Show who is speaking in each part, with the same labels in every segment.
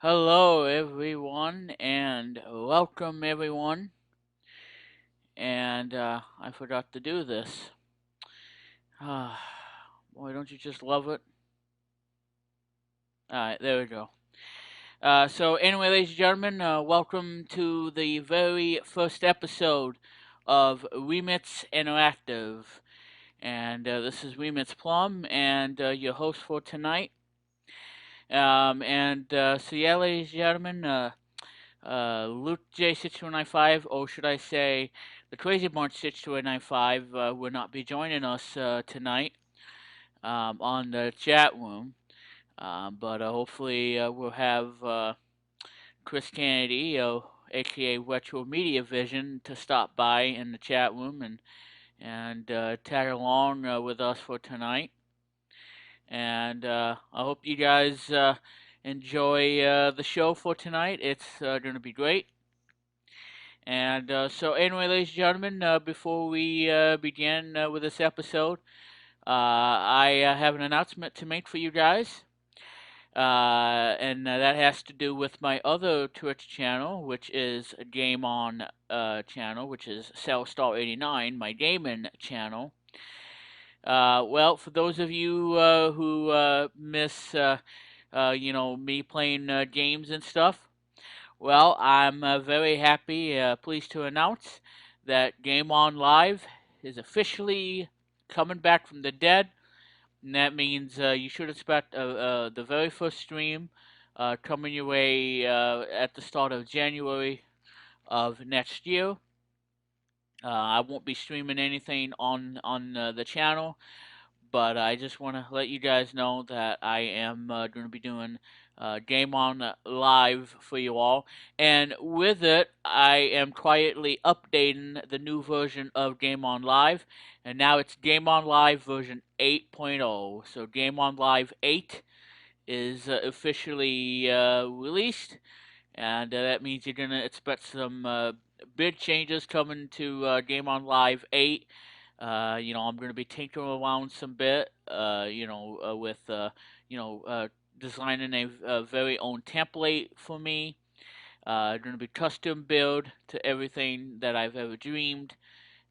Speaker 1: Hello, everyone, and welcome, everyone. And I forgot to do this. Ah, boy, don't you just love it? All right, there we go. So, anyway, ladies and gentlemen, welcome to the very first episode of Remits Interactive. And this is Remits Plum, and your host for tonight. So, yeah, ladies and gentlemen, Luke J6295, or should I say, the Crazy Bunch 6295, will not be joining us tonight on the chat room. But hopefully we'll have Chris Kennedy, aka Retro Media Vision, to stop by in the chat room and tag along with us for tonight. And I hope you guys enjoy the show for tonight. It's going to be great. And so, anyway, ladies and gentlemen, before we begin with this episode, I have an announcement to make for you guys. And that has to do with my other Twitch channel, which is a Game On channel, which is Cellstar89, my gaming channel. Well, for those of you who miss, me playing games and stuff, well, I'm very happy, pleased to announce that Game On Live is officially coming back from the dead. And that means you should expect the very first stream coming your way at the start of January of next year. I won't be streaming anything on the channel, but I just want to let you guys know that I am going to be doing Game On Live for you all. And with it, I am quietly updating the new version of Game On Live. And now it's Game On Live version 8.0. So Game On Live 8 is officially released. And that means you're going to expect some big changes coming to Game On Live 8. I'm going to be tinkering around some bit, with, designing a very own template for me. Going to be custom build to everything that I've ever dreamed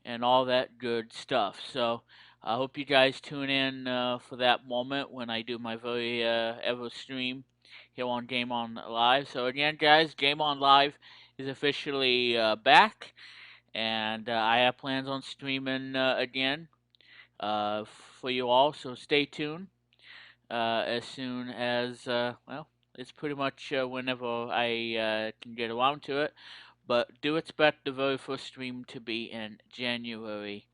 Speaker 1: and all that good stuff. So I hope you guys tune in for that moment when I do my very ever stream here on Game On Live. So again, guys, Game On Live is officially back, and I have plans on streaming again for you all. So stay tuned. As soon as it's pretty much whenever I can get around to it. But do expect the very first stream to be in January.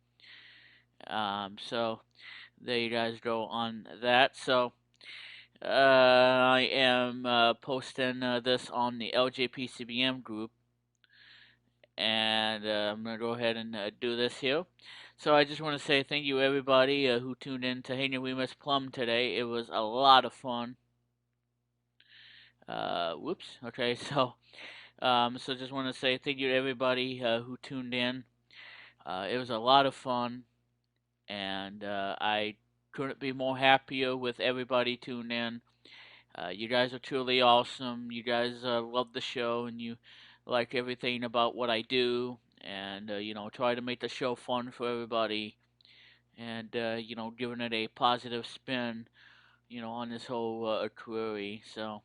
Speaker 1: So there you guys go on that. So I am posting this on the LJPCBM group, and I'm gonna go ahead and do this here. So I just want to say thank you everybody who tuned in to Hey We Miss Plum today. It was a lot of fun. Whoops. Okay, so just want to say thank you to everybody who tuned in. It was a lot of fun, and I couldn't be more happier with everybody tuned in. You guys are truly awesome. You guys love the show, and you like everything about what I do, and try to make the show fun for everybody, and giving it a positive spin, on this whole query. So,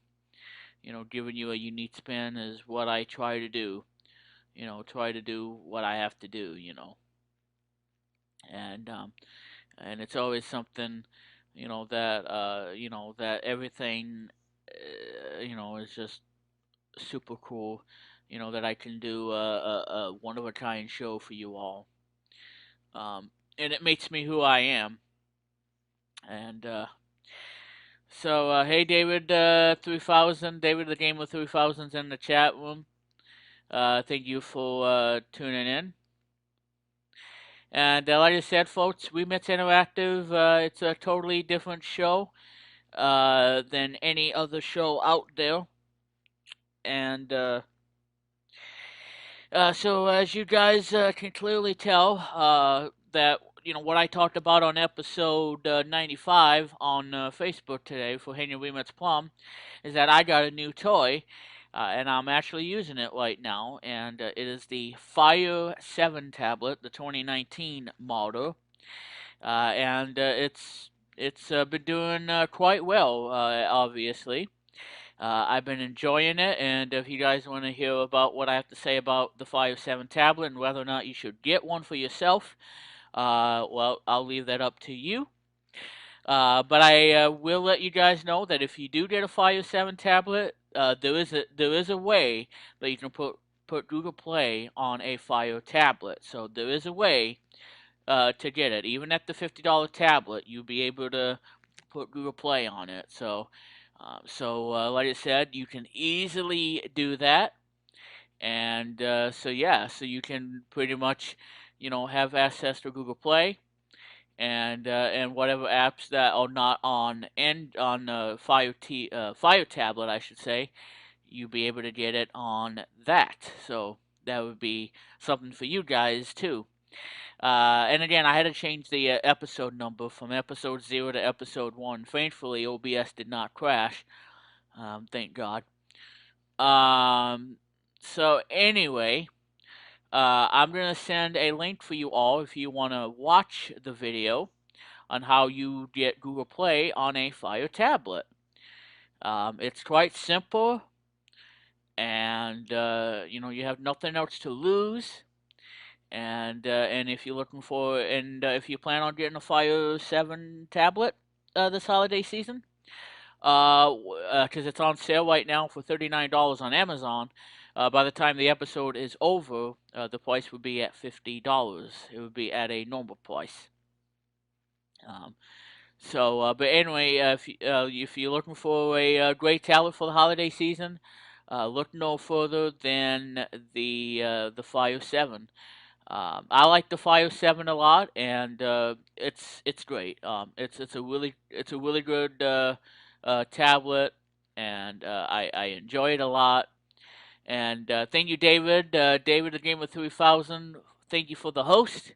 Speaker 1: giving you a unique spin is what I try to do. Try to do what I have to do. And it's always something, that everything, is just super cool. That I can do a one of a kind show for you all. And it makes me who I am. And hey, David, 3000, David the Gamer 3000's in the chat room. Thank you for tuning in. And like I said, folks, Remix Interactive, it's a totally different show than any other show out there. And so as you guys can clearly tell, that what I talked about on episode 95 on Facebook today for Henry Remitz Plum is that I got a new toy, and I'm actually using it right now, and it is the Fire 7 tablet, the 2019 model, and it's been doing quite well, obviously. I've been enjoying it, and if you guys want to hear about what I have to say about the Fire 7 tablet and whether or not you should get one for yourself, well, I'll leave that up to you. But I will let you guys know that if you do get a Fire 7 tablet, there is a way that you can put Google Play on a Fire tablet. So there is a way to get it. Even at the $50 tablet, you'll be able to put Google Play on it. So like I said, you can easily do that. And so yeah, so you can pretty much, have access to Google Play and whatever apps that are not on Fire tablet, I should say, you'll be able to get it on that. So that would be something for you guys too. And again, I had to change the episode number from episode 0 to episode 1. Thankfully, OBS did not crash. Thank God. So anyway, I'm going to send a link for you all if you want to watch the video on how you get Google Play on a Fire tablet. It's quite simple, and you have nothing else to lose. And if you're looking for, and if you plan on getting a Fire 7 tablet this holiday season, because it's on sale right now for $39 on Amazon. By the time the episode is over, the price would be at $50. It would be at a normal price. But anyway, if you're looking for a great tablet for the holiday season, look no further than the Fire 7. I like the Fire 7 a lot, and it's great. It's a really good tablet, and I enjoy it a lot. And thank you, David. David, the Gamer 3000. Thank you for the host,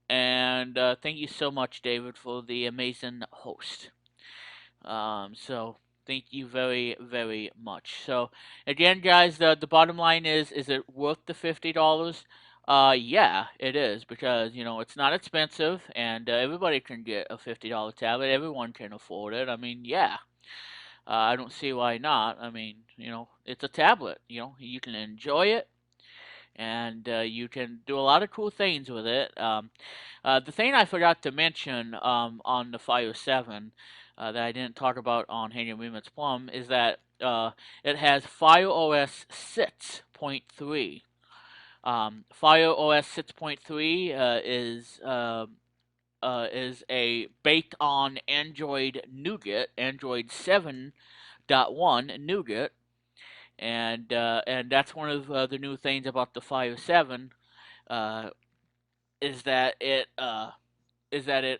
Speaker 1: and thank you so much, David, for the amazing host. So thank you very, very much. So again, guys, the bottom line is it worth the $50? Yeah, it is, because it's not expensive, and everybody can get a $50 tablet. Everyone can afford it. I mean, yeah. I don't see why not. I mean, it's a tablet. You can enjoy it, and you can do a lot of cool things with it. The thing I forgot to mention on the Fire 7 that I didn't talk about on Hanging Remit's Plum is that it has Fire OS 6.3. Fire OS 6.3 is a baked on Android Nougat, Android 7.1 Nougat, and that's one of the new things about the Fire 7 is that it is a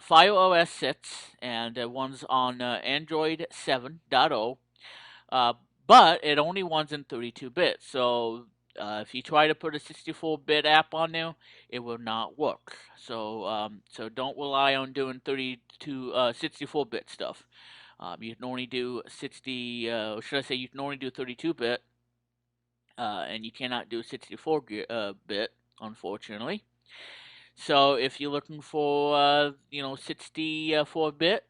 Speaker 1: Fire OS 6 and runs on Android 7.0. But it only runs in 32-bit. So if you try to put a 64-bit app on there, it will not work. So don't rely on doing 64-bit stuff. You can only do 60. Should I say you can only do 32-bit, and you cannot do 64-bit, unfortunately. So if you're looking for 64-bit,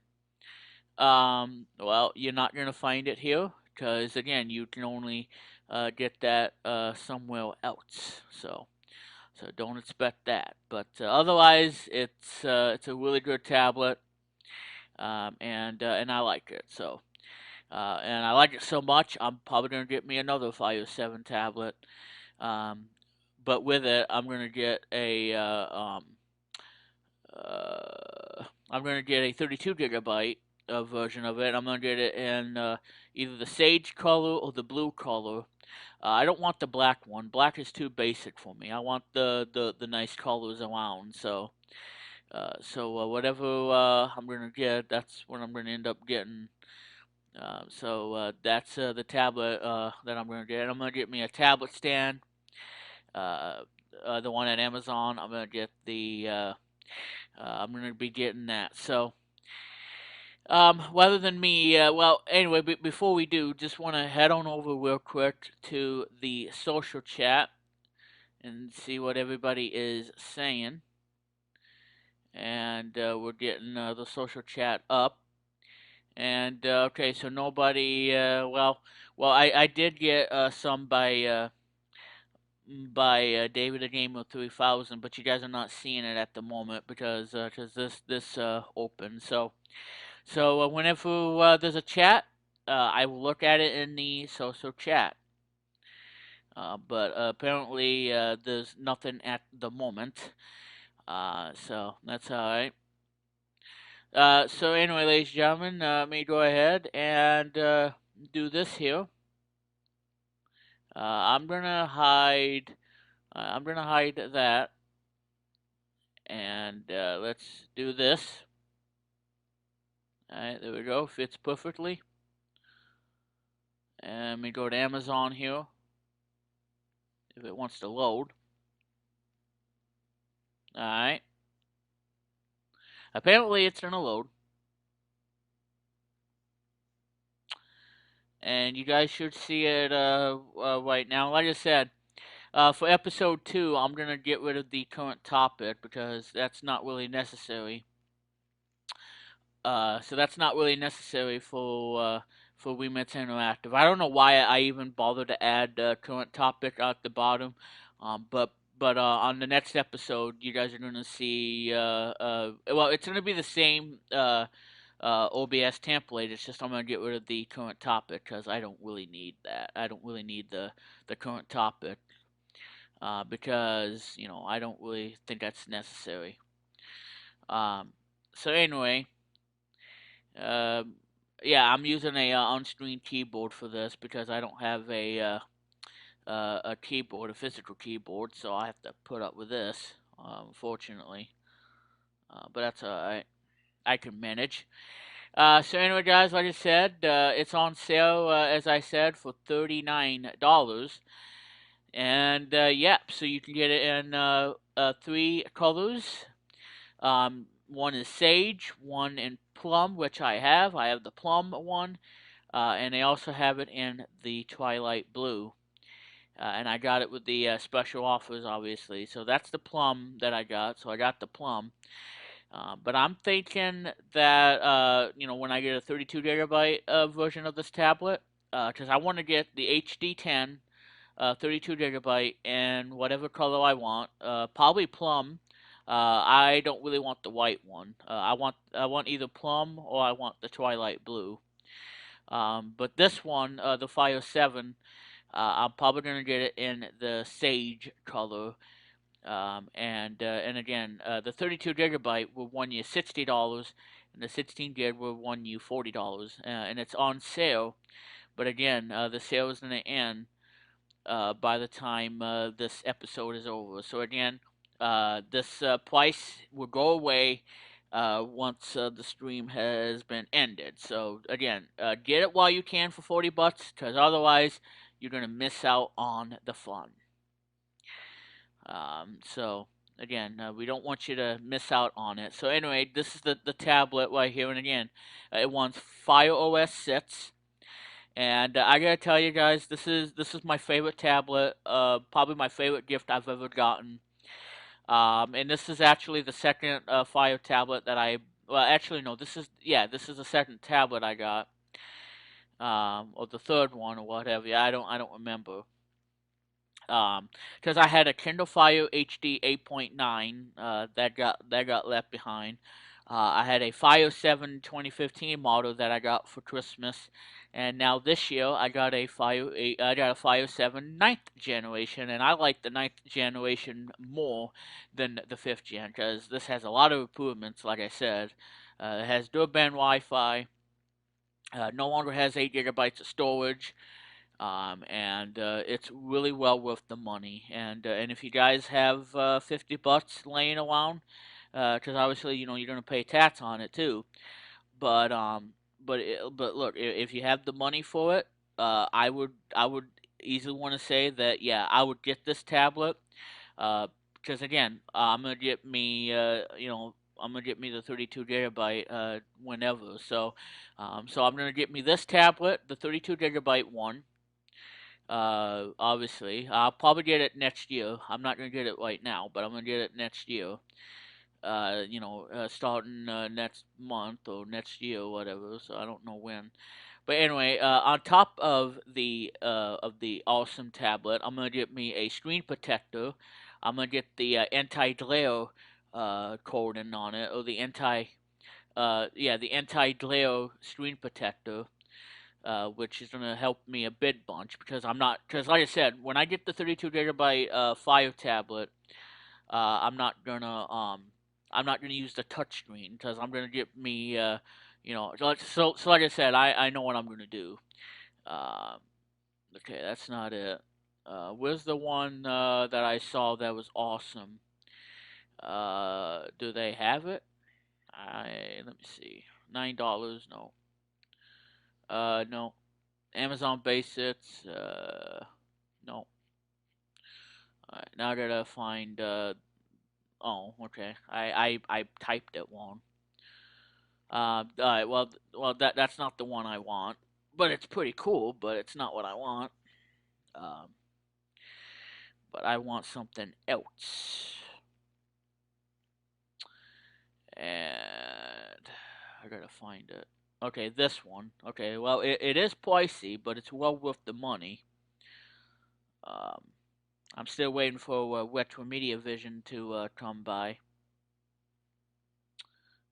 Speaker 1: well, you're not gonna find it here, because again, you can only get that somewhere else. So don't expect that. But otherwise, it's a really good tablet, and I like it. So and I like it so much, I'm probably gonna get me another Fire 7 tablet. But with it, I'm gonna get I'm gonna get a 32 gigabyte version of it. I'm gonna get it in either the sage color or the blue color. I don't want the black one. Black is too basic for me. I want the nice colors around. So whatever I'm gonna get, that's what I'm gonna end up getting. That's the tablet that I'm gonna get. I'm gonna get me a tablet stand. the one at Amazon. I'm gonna get I'm gonna be getting that. So, rather than me, well, anyway, before we do, just want to head on over real quick to the social chat and see what everybody is saying. And we're getting the social chat up. And okay, so nobody. I did get some by David the Gamer 3000, but you guys are not seeing it at the moment because this opened. So whenever there's a chat, I will look at it in the social chat. But apparently there's nothing at the moment. So that's all right. So anyway, ladies and gentlemen, let me go ahead and do this here. I'm gonna hide. I'm gonna hide that, and let's do this. All right, there we go. Fits perfectly. And let me go to Amazon here if it wants to load. All right. Apparently, it's gonna load. And you guys should see it right now. Like I said, for episode 2, I'm going to get rid of the current topic because that's not really necessary. So that's not really necessary for Remits Interactive. I don't know why I even bothered to add current topic at the bottom, but on the next episode, you guys are going to see. Well, it's going to be the same OBS template. It's just I'm going to get rid of the current topic because I don't really need that. I don't really need the current topic because I don't really think that's necessary. So anyway, yeah, I'm using a on-screen keyboard for this because I don't have a keyboard, a physical keyboard, so I have to put up with this. Unfortunately, but that's alright. I can manage. So anyway, guys, like I said, it's on sale, as I said, for $39. And yep, so you can get it in 3 colors. One is sage, one in plum, which I have. I have the plum one, and they also have it in the twilight blue. And I got it with the special offers, obviously. So that's the plum that I got. So I got the plum. But I'm thinking that when I get a 32 gigabyte version of this tablet, because I want to get the HD10, 32 gigabyte, and whatever color I want, probably plum. I don't really want the white one. I want either plum or I want the twilight blue. But this one, the Fire 7, I'm probably gonna get it in the sage color. And again, the 32 gigabyte will run you $60, and the 16 gig will run you $40, and it's on sale. But again, the sale is gonna end by the time this episode is over. So again, this price will go away once the stream has been ended. So again, get it while you can for $40, because otherwise you're gonna miss out on the fun. So again, we don't want you to miss out on it. So anyway, this is the tablet right here, and again, it runs Fire OS 6. And I gotta tell you guys, this is my favorite tablet. Probably my favorite gift I've ever gotten. And this is actually the second Fire tablet that I. Well, actually, no. This is the second tablet I got. Or the third one, or whatever. Yeah, I don't remember. Because I had a Kindle Fire HD 8.9 that got left behind. I had a Fire 7 2015 model that I got for Christmas, and now this year I got a Fire 7 ninth generation, and I like the ninth generation more than the 5th gen because this has a lot of improvements. Like I said, it has dual band Wi-Fi. No longer has 8 gigabytes of storage. And it's really well worth the money. And if you guys have $50 laying around, because obviously you're gonna pay tax on it too. But but look, if you have the money for it, I would easily want to say that yeah, I would get this tablet. Because again, I'm gonna get me, I'm gonna get me the 32 gigabyte whenever. So I'm gonna get me this tablet, the 32 gigabyte one. Obviously, I'll probably get it next year. I'm not gonna get it right now, but I'm gonna get it next year. Starting next month or next year or whatever. So I don't know when. But anyway, on top of the awesome tablet, I'm gonna get me a screen protector. I'm gonna get the anti-glare coating on it, or the anti-glare screen protector, which is gonna help me a bit bunch because because like I said, when I get the 32 gigabyte Fire tablet, I'm not gonna use the touchscreen because I'm gonna get me so like I said, I know what I'm gonna do. Um, okay, that's not it. Where's the one that I saw that was awesome? Do they have it? Let me see. $9? No. No. Amazon Basics. No. Alright, now I gotta find. Oh, okay. I typed it wrong. Alright, well, that's not the one I want, but it's pretty cool. But it's not what I want. Um, but I want something else, and I gotta find it. Okay, this one. Okay, well, it is pricey, but it's well worth the money. Um, I'm still waiting for Retro Media Vision to come by.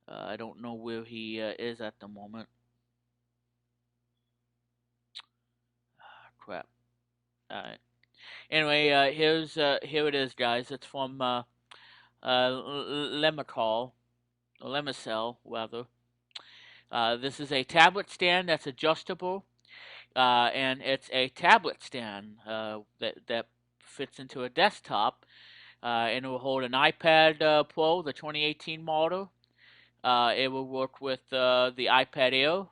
Speaker 1: I don't know where he is at the moment. Crap. Alright. Anyway, here it is, guys. It's from Lemicol, or Lemicel, rather. This is a tablet stand that's adjustable, and it's a tablet stand that fits into a desktop, and it will hold an iPad Pro, the 2018 model. It will work with the iPad Air,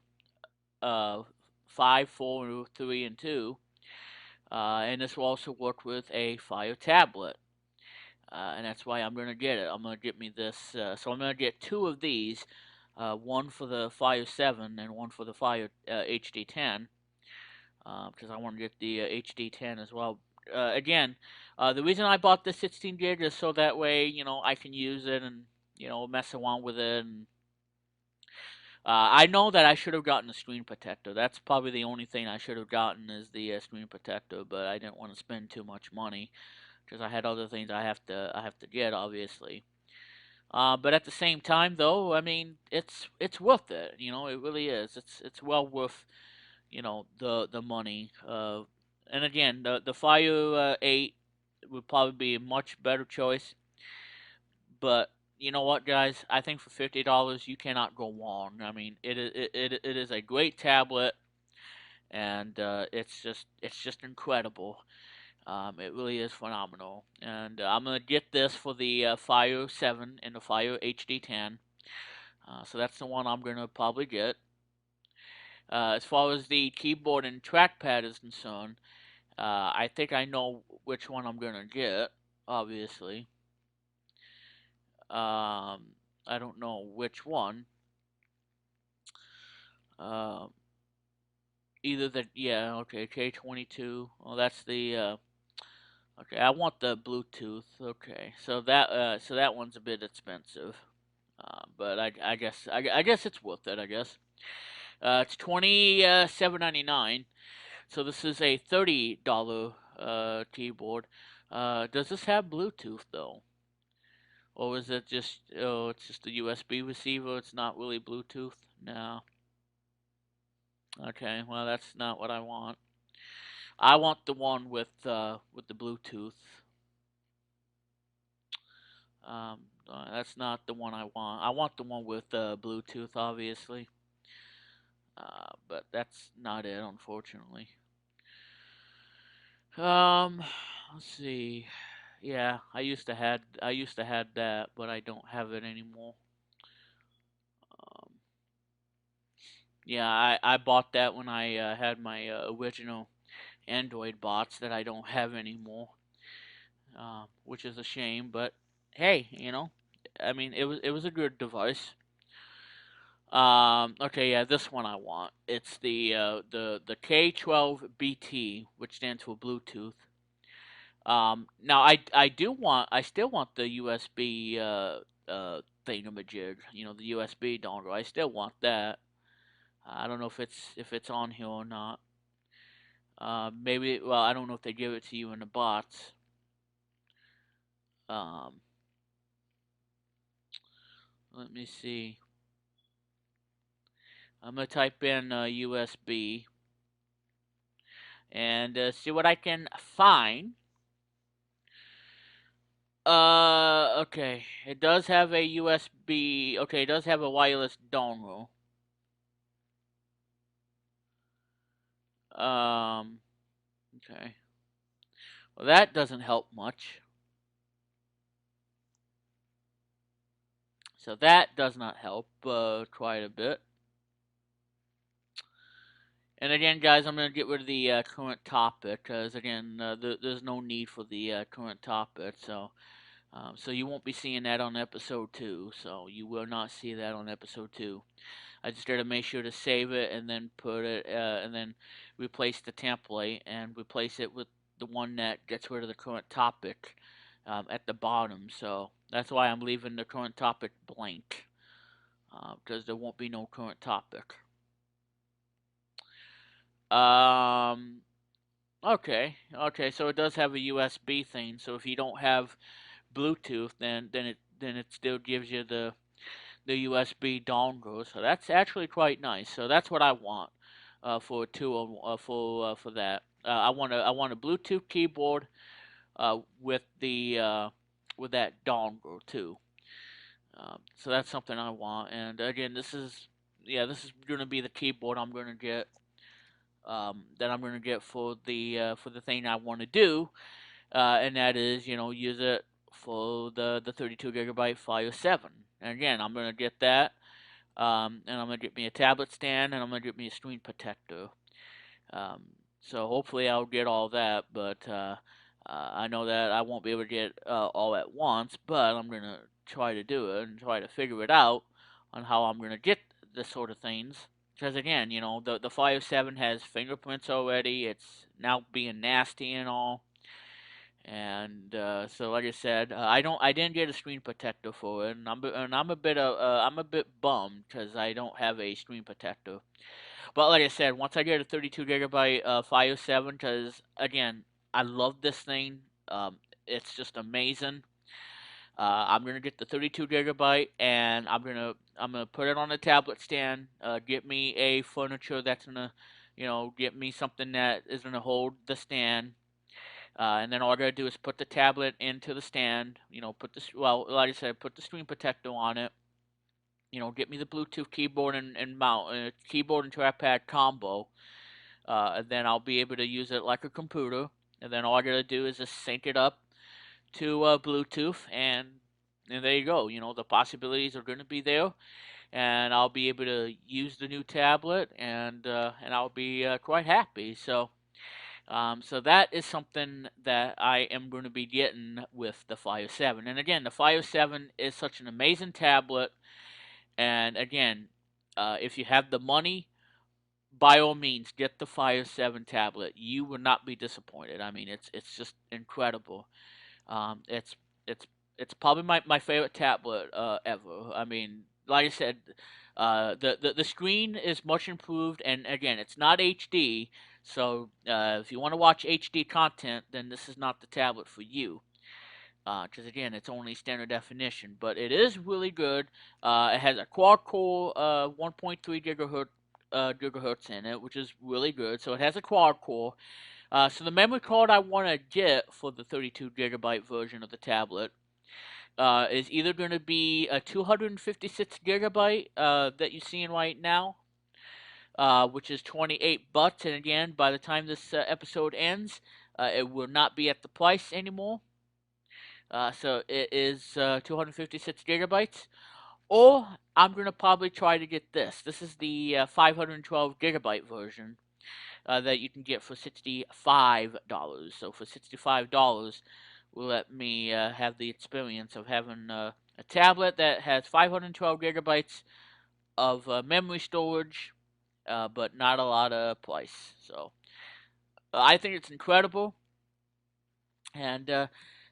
Speaker 1: 5, 4, 3, and 2. And this will also work with a Fire tablet. And that's why I'm going to get it. I'm going to get me this. So I'm going to get two of these, one for the Fire 7 and one for the Fire HD10, because I want to get the HD10 as well. Again, the reason I bought the 16 gig is so that way, I can use it and, mess around with it. And I know that I should have gotten a screen protector. That's probably the only thing I should have gotten is the screen protector, but I didn't want to spend too much money because I had other things I have to get, obviously. But at the same time, though, I mean, it's worth it. It really is. It's well worth the money. And again, the Fire 8 would probably be a much better choice. But you know what, guys? I think for $50 you cannot go wrong. I mean, it is a great tablet, and it's just incredible. It really is phenomenal, and I'm gonna get this for the Fire 7 and the Fire HD10. So that's the one I'm gonna probably get. As far as the keyboard and trackpad is concerned, I think I know which one I'm gonna get. Obviously, I don't know which one. Um, Either the okay, K22. Well, that's the okay. I want the Bluetooth. Okay, so that one's a bit expensive. But I guess it's worth it. I guess it's 27.99. So this is a $30 keyboard. Does this have Bluetooth though, or is it just it's just a USB receiver? It's not really Bluetooth. No. Okay, well that's not what I want. I want the one with the Bluetooth. That's not the one I want. I want the one with Bluetooth, obviously. But that's not it, unfortunately. Um, let's see. Yeah, I used to had that, but I don't have it anymore. Um, yeah, I bought that when I had my original Android bots that I don't have anymore. which is a shame. But hey, I mean, it was a good device. Okay, yeah, this one I want. It's the K12BT, which stands for Bluetooth. Now I still want the USB thingamajig, the USB dongle. I still want that. I don't know if it's on here or not. Maybe. Well, I don't know if they give it to you in the box. Um, Let me see. I'm gonna type in USB and see what I can find. Okay. It does have a USB. Okay, it does have a wireless dongle. Um, okay. Well, that doesn't help much. So that does not help quite a bit. And again, guys, I'm going to get rid of the current topic because, again, there's no need for the current topic. So you won't be seeing that on episode 2. So you will not see that on episode 2. I just got to make sure to save it and then put it, and then replace the template and replace it with the one that gets rid of the current topic at the bottom. So that's why I'm leaving the current topic blank because there won't be no current topic. Um, okay, so it does have a USB thing. So if you don't have Bluetooth, then it still gives you the USB dongle. So that's actually quite nice. So that's what I want for for that. I want a Bluetooth keyboard with that dongle too. So that's something I want. And again, this is going to be the keyboard I'm going to get. That I'm going to get for the thing I want to do, and that is use it for the 32 gigabyte Fire 7. And again, I'm going to get that, and I'm going to get me a tablet stand, and I'm going to get me a screen protector. Um, so hopefully I'll get all that, but I know that I won't be able to get all at once, but I'm going to try to do it and try to figure it out on how I'm going to get this sort of things. Because again, the Fire 7 has fingerprints already. It's now being nasty and all. And so, like I said, I didn't get a screen protector for it, and I'm a bit bummed because I don't have a screen protector. But like I said, once I get a 32 gigabyte Fire 7, because again, I love this thing. It's just amazing. I'm gonna get the 32 gigabyte, and I'm gonna put it on a tablet stand. Get me a furniture that's gonna, get me something that is gonna hold the stand. And then all I gotta do is put the tablet into the stand. Like I said, put the screen protector on it. Get me the Bluetooth keyboard and mount, keyboard and trackpad combo. And then I'll be able to use it like a computer. And then all I gotta do is just sync it up to Bluetooth, and there you go. The possibilities are gonna be there, and I'll be able to use the new tablet, and I'll be quite happy. So that is something that I am going to be getting with the Fire 7. And again, the Fire 7 is such an amazing tablet. And again, if you have the money, by all means, get the Fire 7 tablet. You will not be disappointed. I mean, it's just incredible. It's it's it's probably my favorite tablet ever. I mean, like I said, the screen is much improved, and again, it's not HD. So if you want to watch HD content, then this is not the tablet for you. Because again, it's only standard definition, but it is really good. It has a quad core 1.3 gigahertz in it, which is really good. So it has a quad core. So the memory card I want to get for the 32 gigabyte version of the tablet is either going to be a 256 gigabyte that you're seeing right now, which is $28. And again, by the time this episode ends, it will not be at the price anymore. So it is 256 gigabytes. Or I'm going to probably try to get this. This is the 512 gigabyte version that you can get for $65. So for $65, let me have the experience of having a tablet that has 512 gigabytes of memory storage, but not a lot of price. So I think it's incredible. And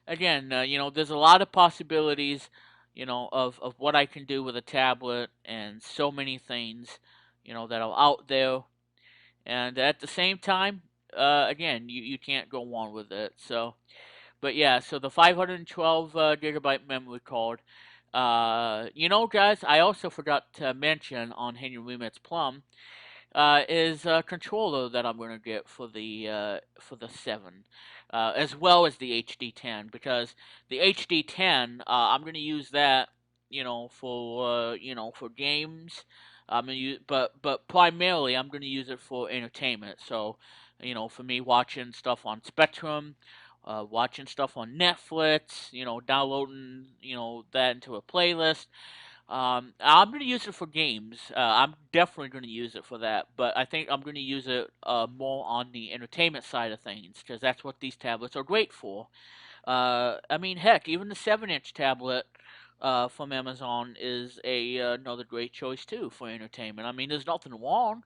Speaker 1: again, there's a lot of possibilities, of what I can do with a tablet, and so many things, that are out there. And at the same time, again, you can't go wrong with it. So, but yeah, so the 512 gigabyte memory card. Guys, I also forgot to mention on Henry Remit's Plum is a controller that I'm gonna get for the seven, as well as the HD10, because the HD10 I'm gonna use that, for games. I'm gonna use, but primarily I'm gonna use it for entertainment. So, for me watching stuff on Spectrum, watching stuff on Netflix, downloading that into a playlist. I'm going to use it for games. I'm definitely going to use it for that, but I think I'm going to use it more on the entertainment side of things, because that's what these tablets are great for. I mean, heck, even the 7-inch tablet from Amazon is another great choice too for entertainment. I mean, there's nothing wrong.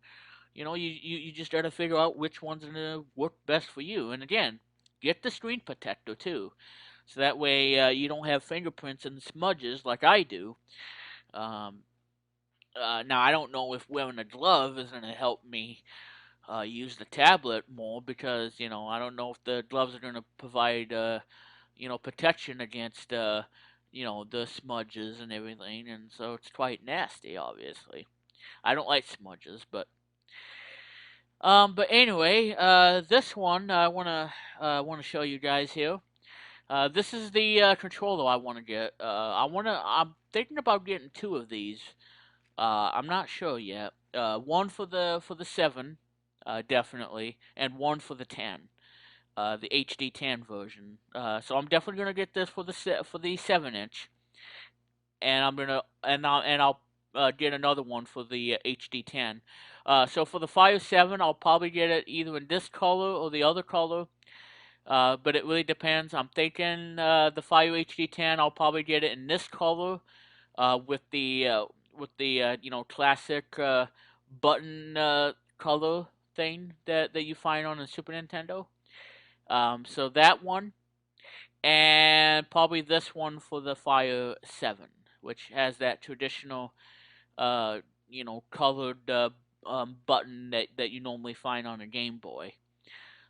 Speaker 1: You just got to figure out which one's going to work best for you. And again, get the screen protector too, so that way you don't have fingerprints and smudges like I do. Um, Now, I don't know if wearing a glove is going to help me use the tablet more, because, I don't know if the gloves are going to provide, protection against, the smudges and everything. And so it's quite nasty, obviously. I don't like smudges, but anyway, this one I want to show you guys here. This is the controller I want to get. I'm thinking about getting two of these. I'm not sure yet. One for the seven, definitely, and one for the 10, the HD10 version. So I'm definitely gonna get this for for the 7-inch, and I'll get another one for the HD10. So for the Fire 7, I'll probably get it either in this color or the other color. But it really depends. I'm thinking the Fire HD10, I'll probably get it in this color, with the classic button color thing that you find on the Super Nintendo. So that one, and probably this one for the Fire 7, which has that traditional colored button that you normally find on a Game Boy.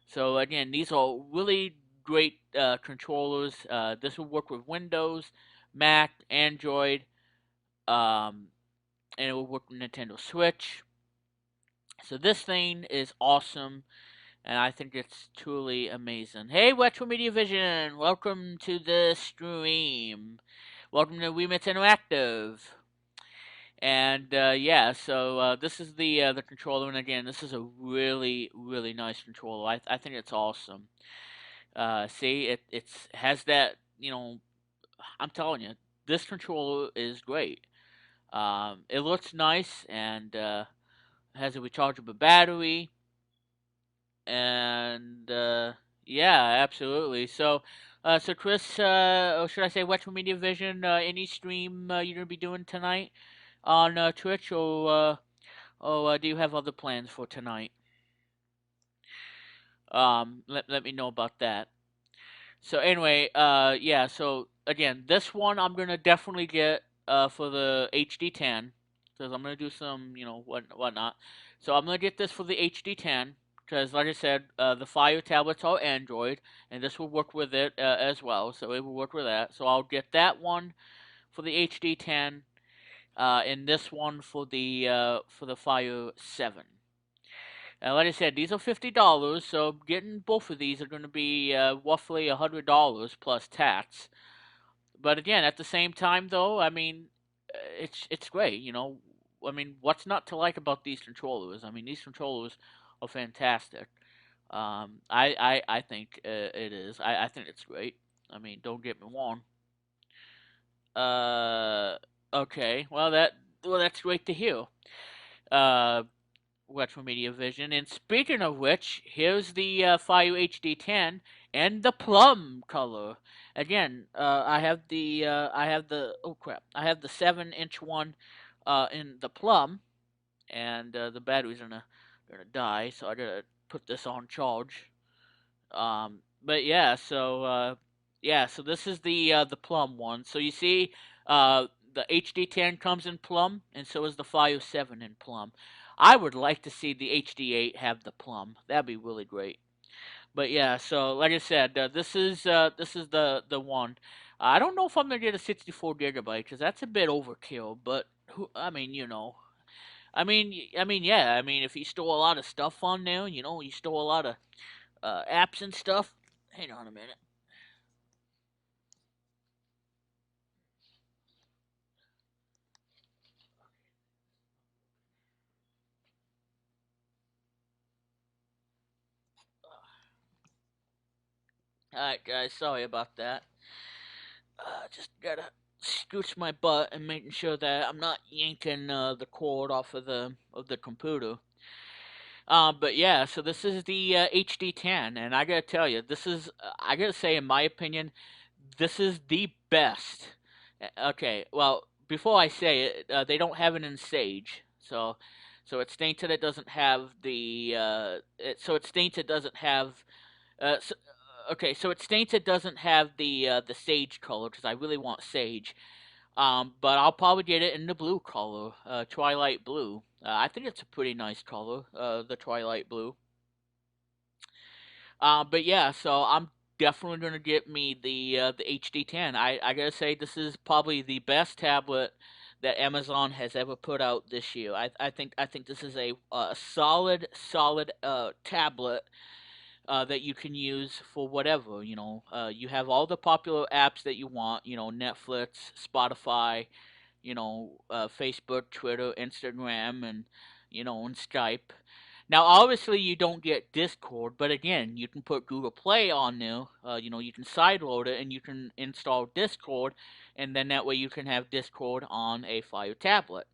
Speaker 1: So again, these are really great controllers. This will work with Windows, Mac, Android, um, and it will work with Nintendo Switch. So this thing is awesome, and I think it's truly amazing. Hey, Retro Media Vision, welcome to the stream. Welcome to Remix Interactive. And yeah, so this is the controller, and again, this is a really really nice controller. I think it's awesome. See, it's has that, I'm telling you, this controller is great. It looks nice, and has a rechargeable battery, and yeah, absolutely. So Chris, or should I say, Retro Media Vision? Any stream you're gonna be doing tonight on Twitch, or do you have other plans for tonight? Let me know about that. So anyway, yeah. So again, this one I'm gonna definitely get for the HD10, because I'm gonna do some, whatnot. So I'm gonna get this for the HD10, because, like I said, the Fire tablets are Android, and this will work with it as well. So it will work with that. So I'll get that one for the HD10, and this one for the Fire 7. Like I said, these are $50, so getting both of these are going to be roughly $100 plus tax. But again, at the same time, though, I mean, it's great. I mean, what's not to like about these controllers? I mean, these controllers are fantastic. I think it is. I think it's great. I mean, don't get me wrong. Okay. That's great to hear. Uh, Retro Media Vision. And speaking of which, here's the Fire HD10. and the plum color. Again, oh crap, I have the 7-inch one in the plum, and the battery's gonna die, so I gotta put this on charge. But so this is the plum one. So you see, the HD10 comes in plum, and so is the Fire 7 in plum. I would like to see the HD8 have the plum. That'd be really great. But yeah, so like I said, this is the one. I don't know if I'm gonna get a 64 gigabyte because that's a bit overkill. But I mean, yeah. I mean, if you store a lot of stuff on there, you store a lot of apps and stuff. Hang on a minute. All right, guys. Sorry about that. Just gotta scooch my butt and making sure that I'm not yanking the cord off of the computer. But yeah, so this is the HD10, and I gotta tell you, I gotta say, in my opinion, this is the best. Okay, well, before I say it, they don't have it in Sage, so it states that it doesn't have so it states it doesn't have. So, okay, so it states it doesn't have the Sage color because I really want Sage. But I'll probably get it in the blue color, Twilight Blue. I think it's a pretty nice color, the Twilight Blue. But yeah, so I'm definitely gonna get me the HD10. I gotta say this is probably the best tablet that Amazon has ever put out this year. I think this is a solid tablet that you can use for whatever. You have all the popular apps that you want. Netflix, Spotify, Facebook, Twitter, Instagram, and Skype. Now, obviously, you don't get Discord, but again, you can put Google Play on there. You can sideload it and you can install Discord, and then that way you can have Discord on a Fire tablet.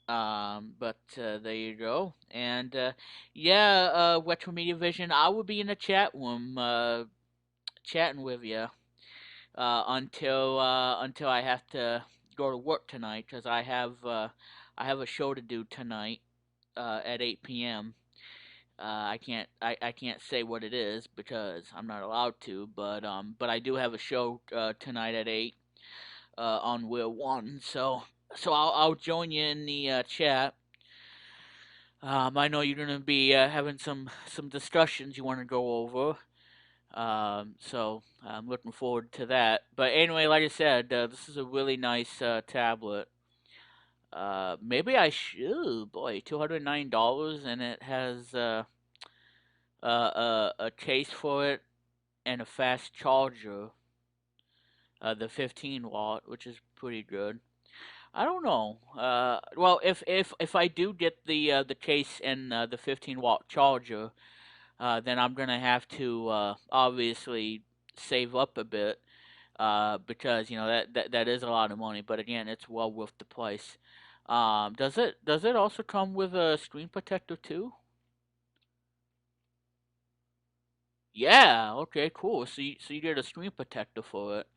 Speaker 1: But there you go. And yeah, Retro Media Vision, I will be in the chat room chatting with you until I have to go to work tonight because I have a show to do tonight at 8 p.m. I can't say what it is because I'm not allowed to, but I do have a show tonight at 8 on Wheel One. So I'll join you in the chat. I know you're gonna be having some discussions you want to go over. So I'm looking forward to that. But anyway, like I said, this is a really nice tablet. Maybe I should. Boy, $209, and it has a case for it and a fast charger. The 15 watt, which is pretty good. I don't know. Well, if I do get the case and the 15-watt charger, then I'm gonna have to obviously save up a bit because that is a lot of money. But again, it's well worth the price. Does it also come with a screen protector too? Yeah. Okay. Cool. So you get a screen protector for it.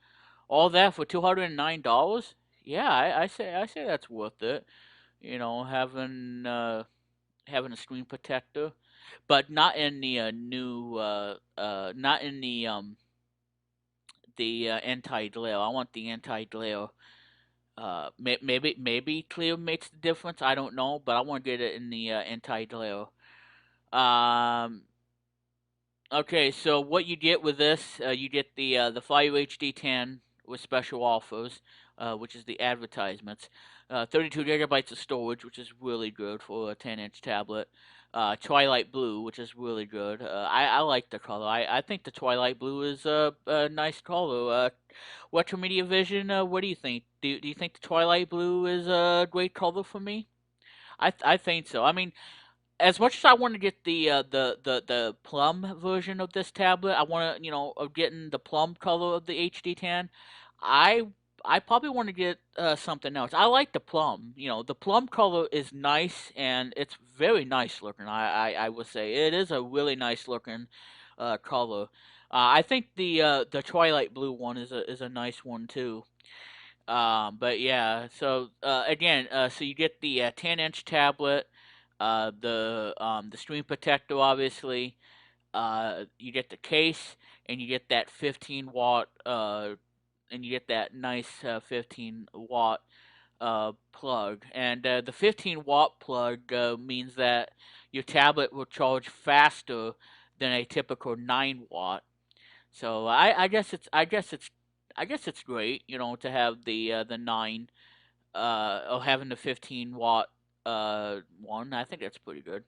Speaker 1: All that for $209? Yeah, I say that's worth it. Having a screen protector, but not in the not in the anti-glare. I want the anti-glare. Maybe clear makes the difference. I don't know, but I want to get it in the anti-glare. Um, Okay, so what you get with this, you get the Fire HD10 with special offers, which is the advertisements. 32 gigabytes of storage, which is really good for a 10-inch tablet. Twilight Blue, which is really good. I like the color. I think the Twilight Blue is a nice color. Retro Media Vision, what do you think? Do you think the Twilight Blue is a great color for me? I think so. I mean, as much as I want to get the plum version of this tablet, I want to of getting the plum color of the HD10. I I probably want to get something else. I like the plum. The plum color is nice and it's very nice looking. I would say it is a really nice looking color. I think the Twilight Blue one is a nice one too. But yeah, so again, so you get the 10-inch tablet, the screen protector, obviously. You get the case, and you get that 15 watt, and you get that nice 15 watt plug. And the 15 watt plug means that your tablet will charge faster than a typical 9 watt. So I guess it's great, you know, to have the nine or having the 15 watt one. I think that's pretty good.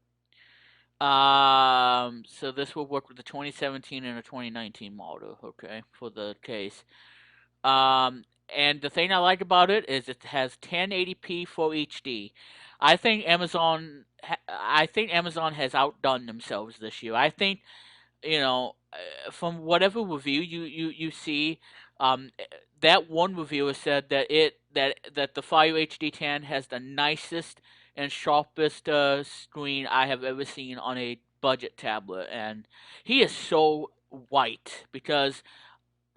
Speaker 1: So this will work with the 2017 and the 2019 model, okay, for the case. Um, and the thing I like about it is it has 1080p Full HD. I think Amazon has outdone themselves this year. I think, you know, from whatever review you see, that one reviewer said that the Fire HD10 has the nicest and sharpest screen I have ever seen on a budget tablet, and he is so white because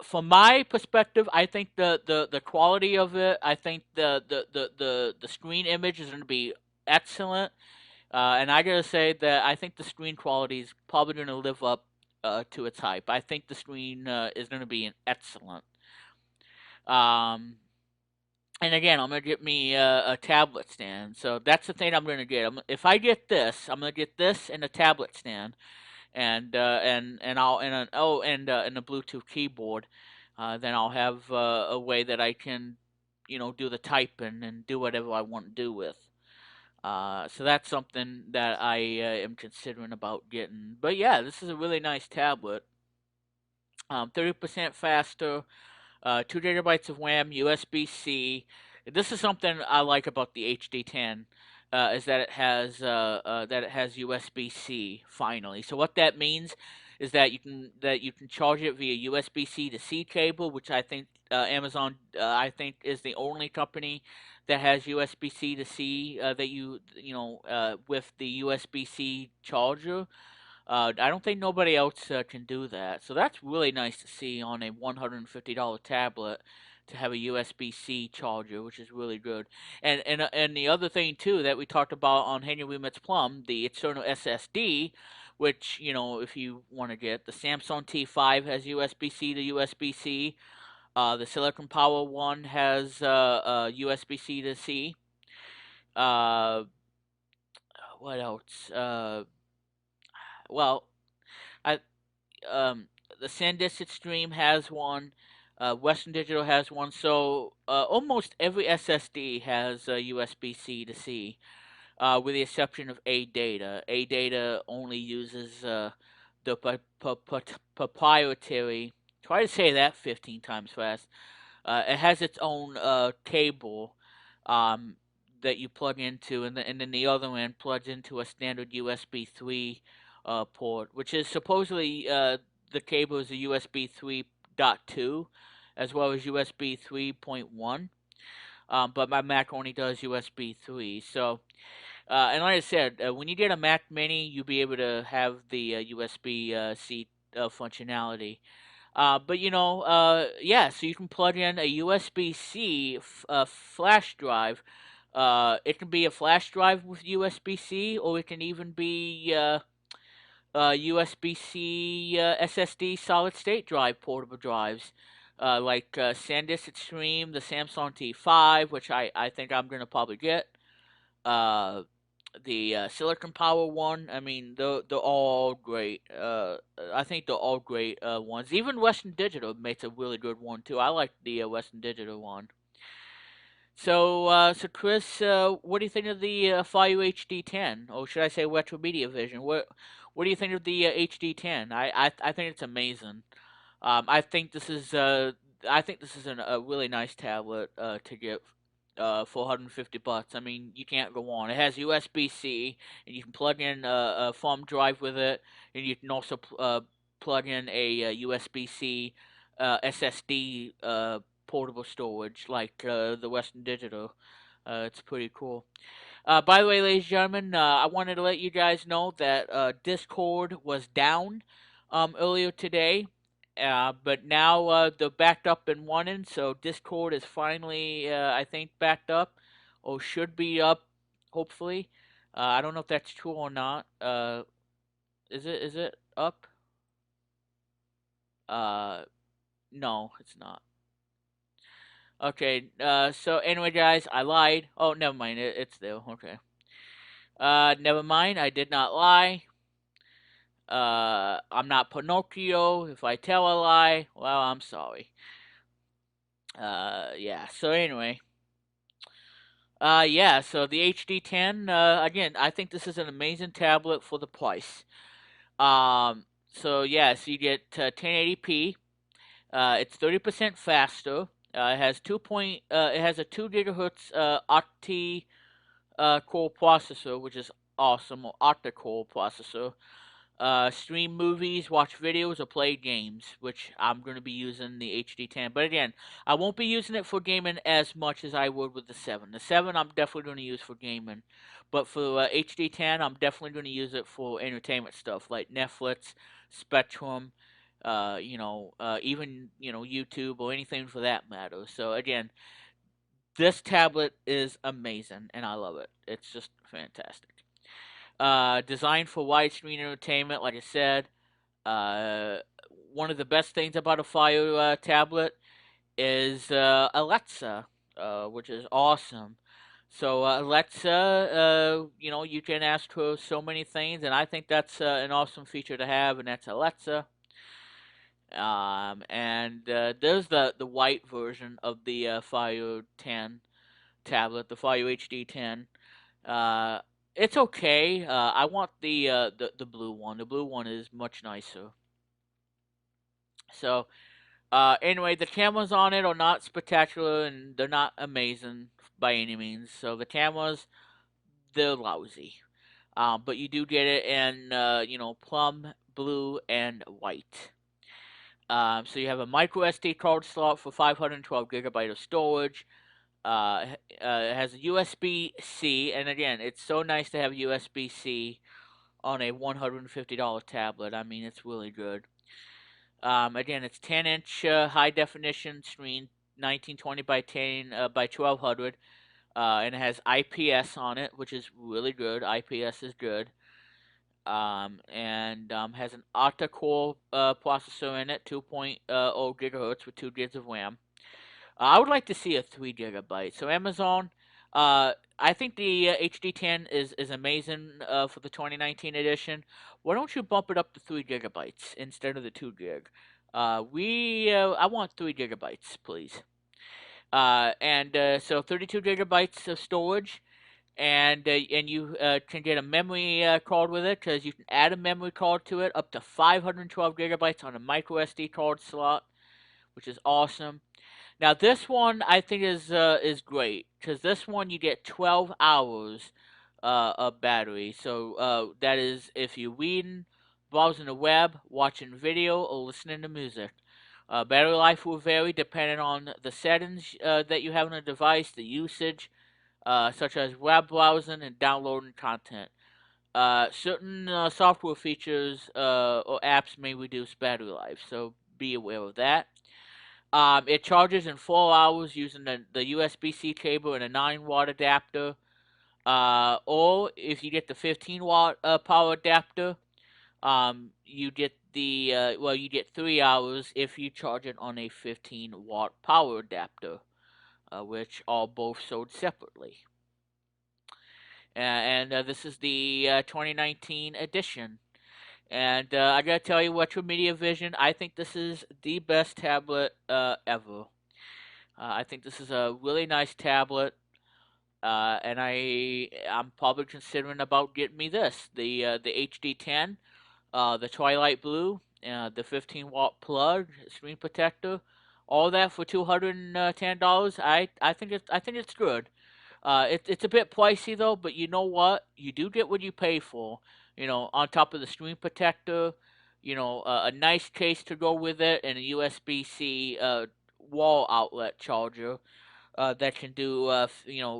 Speaker 1: from my perspective, I think the quality of it, I think the screen image is going to be excellent. And I gotta say that I think the screen quality is probably gonna live up to its hype. I think the screen is gonna be an excellent. Um, and again, I'm gonna get me a tablet stand. So that's the thing I'm gonna get. If I get this, I'm gonna get this and a tablet stand, and I'll and a Bluetooth keyboard. Then I'll have a way that I can, you know, do the typing and do whatever I want to do with. So that's something that I am considering about getting. But yeah, this is a really nice tablet. 30% faster, 2 gigabytes of RAM, USB C. This is something I like about the HD10, is that it has USB C finally. So what that means is that you can charge it via USB C to C cable, which I think Amazon I think is the only company that has USB C to C that with the USB C charger. I don't think nobody else can do that. So that's really nice to see on a $150 tablet to have a USB-C charger, which is really good. And the other thing too that we talked about on Henry Remits Plum, the external SSD, which, you know, if you want to get the Samsung T5 has USB-C to USB-C. The Silicon Power one has USB-C to C. Uh, what else? Well, I um, the SanDisk Extreme has one. Western Digital has one. So almost every SSD has USB-C to C, with the exception of Airdate. Airdate only uses the proprietary. Try to say that 15 times fast. It has its own cable um, that you plug into, and then the other end plugs into a standard USB 3 port, which is supposedly the cable is a USB 3.2 as well as USB 3.1. But my Mac only does USB 3. So, and like I said, when you get a Mac Mini, you'll be able to have the USB C functionality. But yeah, so you can plug in a USB C flash drive. It can be a flash drive with USB C, or it can even be USB C SSD solid state drive portable drives. Like SanDisk Extreme, the Samsung T5, which I think I'm going to probably get. Uh, the Silicon Power one. I mean, they're all great. I think they're all great ones. Even Western Digital makes a really good one too. I like the Western Digital one. So Chris, what do you think of the Fire HD10, or should I say Retro Media Vision? What do you think of the HD10? I think it's amazing. I think this is a really nice tablet to get 450 bucks. I mean, you can't go on. It has USB C, and you can plug in a thumb drive with it, and you can also plug in a USB C SSD portable storage like the Western Digital. It's pretty cool. By the way, ladies and gentlemen, I wanted to let you guys know that Discord was down earlier today. But now they're backed up and running, so Discord is finally, I think, backed up, or should be up, hopefully. I don't know if that's true or not. Is it up? Uh, no, it's not. Okay. So anyway, guys, I lied. Oh, never mind. It's there. Okay. Never mind. I did not lie. I'm not Pinocchio. If I tell a lie, well, I'm sorry. Yeah. So anyway, yeah. So the HD10. Again, I think this is an amazing tablet for the price. So yes, you get 1080p. It's 30% faster. It has it has a 2 gigahertz octi core processor, which is awesome, or octa-core processor. Stream movies, watch videos, or play games, which I'm going to be using the HD10. But again, I won't be using it for gaming as much as I would with the 7. The 7 I'm definitely going to use for gaming. But for HD10, I'm definitely going to use it for entertainment stuff like Netflix, Spectrum, even, YouTube or anything for that matter. So again, this tablet is amazing and I love it. It's just fantastic. Designed for widescreen entertainment, like I said. Uh, One of the best things about a Fire tablet is Alexa, which is awesome. So Alexa, you can ask her so many things, and I think that's an awesome feature to have, and that's Alexa. And there's the white version of the Fire 10 tablet, the Fire HD 10. Uh, it's okay. I want the blue one. The blue one is much nicer. So anyway, the cameras on it are not spectacular and they're not amazing by any means. So the cameras, they're lousy. But you do get it in plum, blue, and white. So you have a micro SD card slot for 512 gigabyte of storage. It has a USB C, and again, it's so nice to have USB C on a $150 tablet. I mean, it's really good. Again, it's 10-inch high definition screen, 1920 by 10 by 1200, and it has IPS on it, which is really good. IPS is good. And has an octa-core processor in it, 2.0 gigahertz with 2 gigs of RAM. I would like to see a 3 gigabyte. So Amazon, I think the HD10 is amazing for the 2019 edition. Why don't you bump it up to 3 gigabytes instead of the 2 gig? I want 3 gigabytes, please. And so 32 gigabytes of storage, and you can get a memory card with it because you can add a memory card to it up to 512 gigabytes on a micro SD card slot, which is awesome. Now this one I think is great because this one you get 12 hours of battery. So that is if you're reading, browsing the web, watching video, or listening to music. Battery life will vary depending on the settings that you have on the device, the usage, such as web browsing and downloading content. Certain software features or apps may reduce battery life, so be aware of that. It charges in 4 hours using the USB-C cable and a 9-watt adapter. Or if you get the 15-watt power adapter, you get you get 3 hours if you charge it on a 15-watt power adapter, which are both sold separately. And this is the 2019 edition. And I gotta tell you, Retro Media Vision, I think this is the best tablet ever. I think this is a really nice tablet, and I'm probably considering about getting me this the HD10, the Twilight Blue, the 15-watt plug, screen protector, all that for $210. I think it's good. It's a bit pricey though, but you know what? You do get what you pay for. On top of the screen protector, a nice case to go with it, and a USB-C wall outlet charger that can do,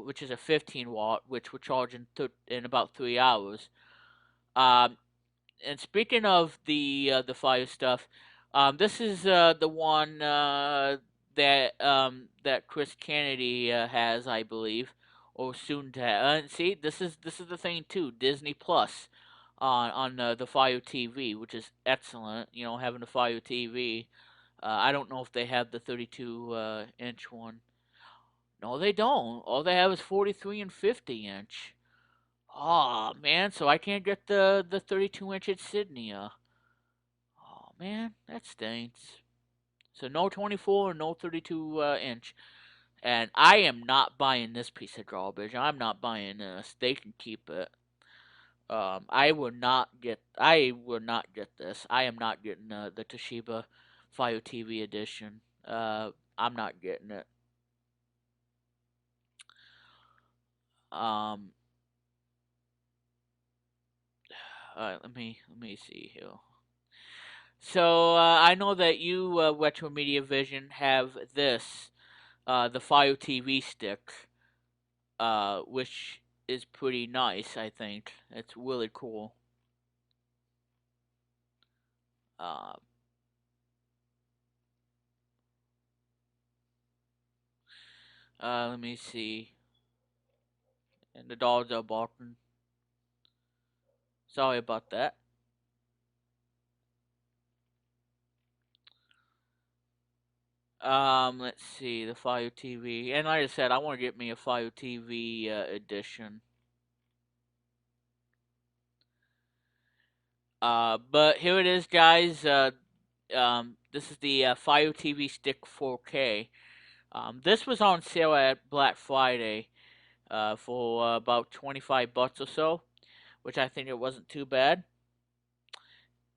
Speaker 1: which is a 15 watt, which will charge in about 3 hours. Um, and speaking of the Fire stuff, This is the one that Chris Kennedy has, I believe, or soon to have. See, this is the thing too. Disney Plus on the Fire TV, which is excellent. You know, having the Fire TV. I don't know if they have the 32 inch one. No, they don't. All they have is 43 and 50 inch. Oh man, so I can't get the 32 inch at Sydney. Oh man, that stinks. So no 24, no 32 inch. And I am not buying this piece of garbage. I'm not buying this. They can keep it. I will not get. I will not get this. I am not getting the Toshiba Fire TV edition. I'm not getting it. Um, let me see here. So I know that you, Retro Media Vision, have this, the Fire TV stick, which is pretty nice. I think it's really cool. Uh, Let me see. And the dogs are barking. Sorry about that. Let's see the Fire TV, and like I said, I want to get me a Fire TV edition. But here it is, guys. This is the Fire TV Stick 4K. This was on sale at Black Friday, for about 25 bucks or so, which I think it wasn't too bad.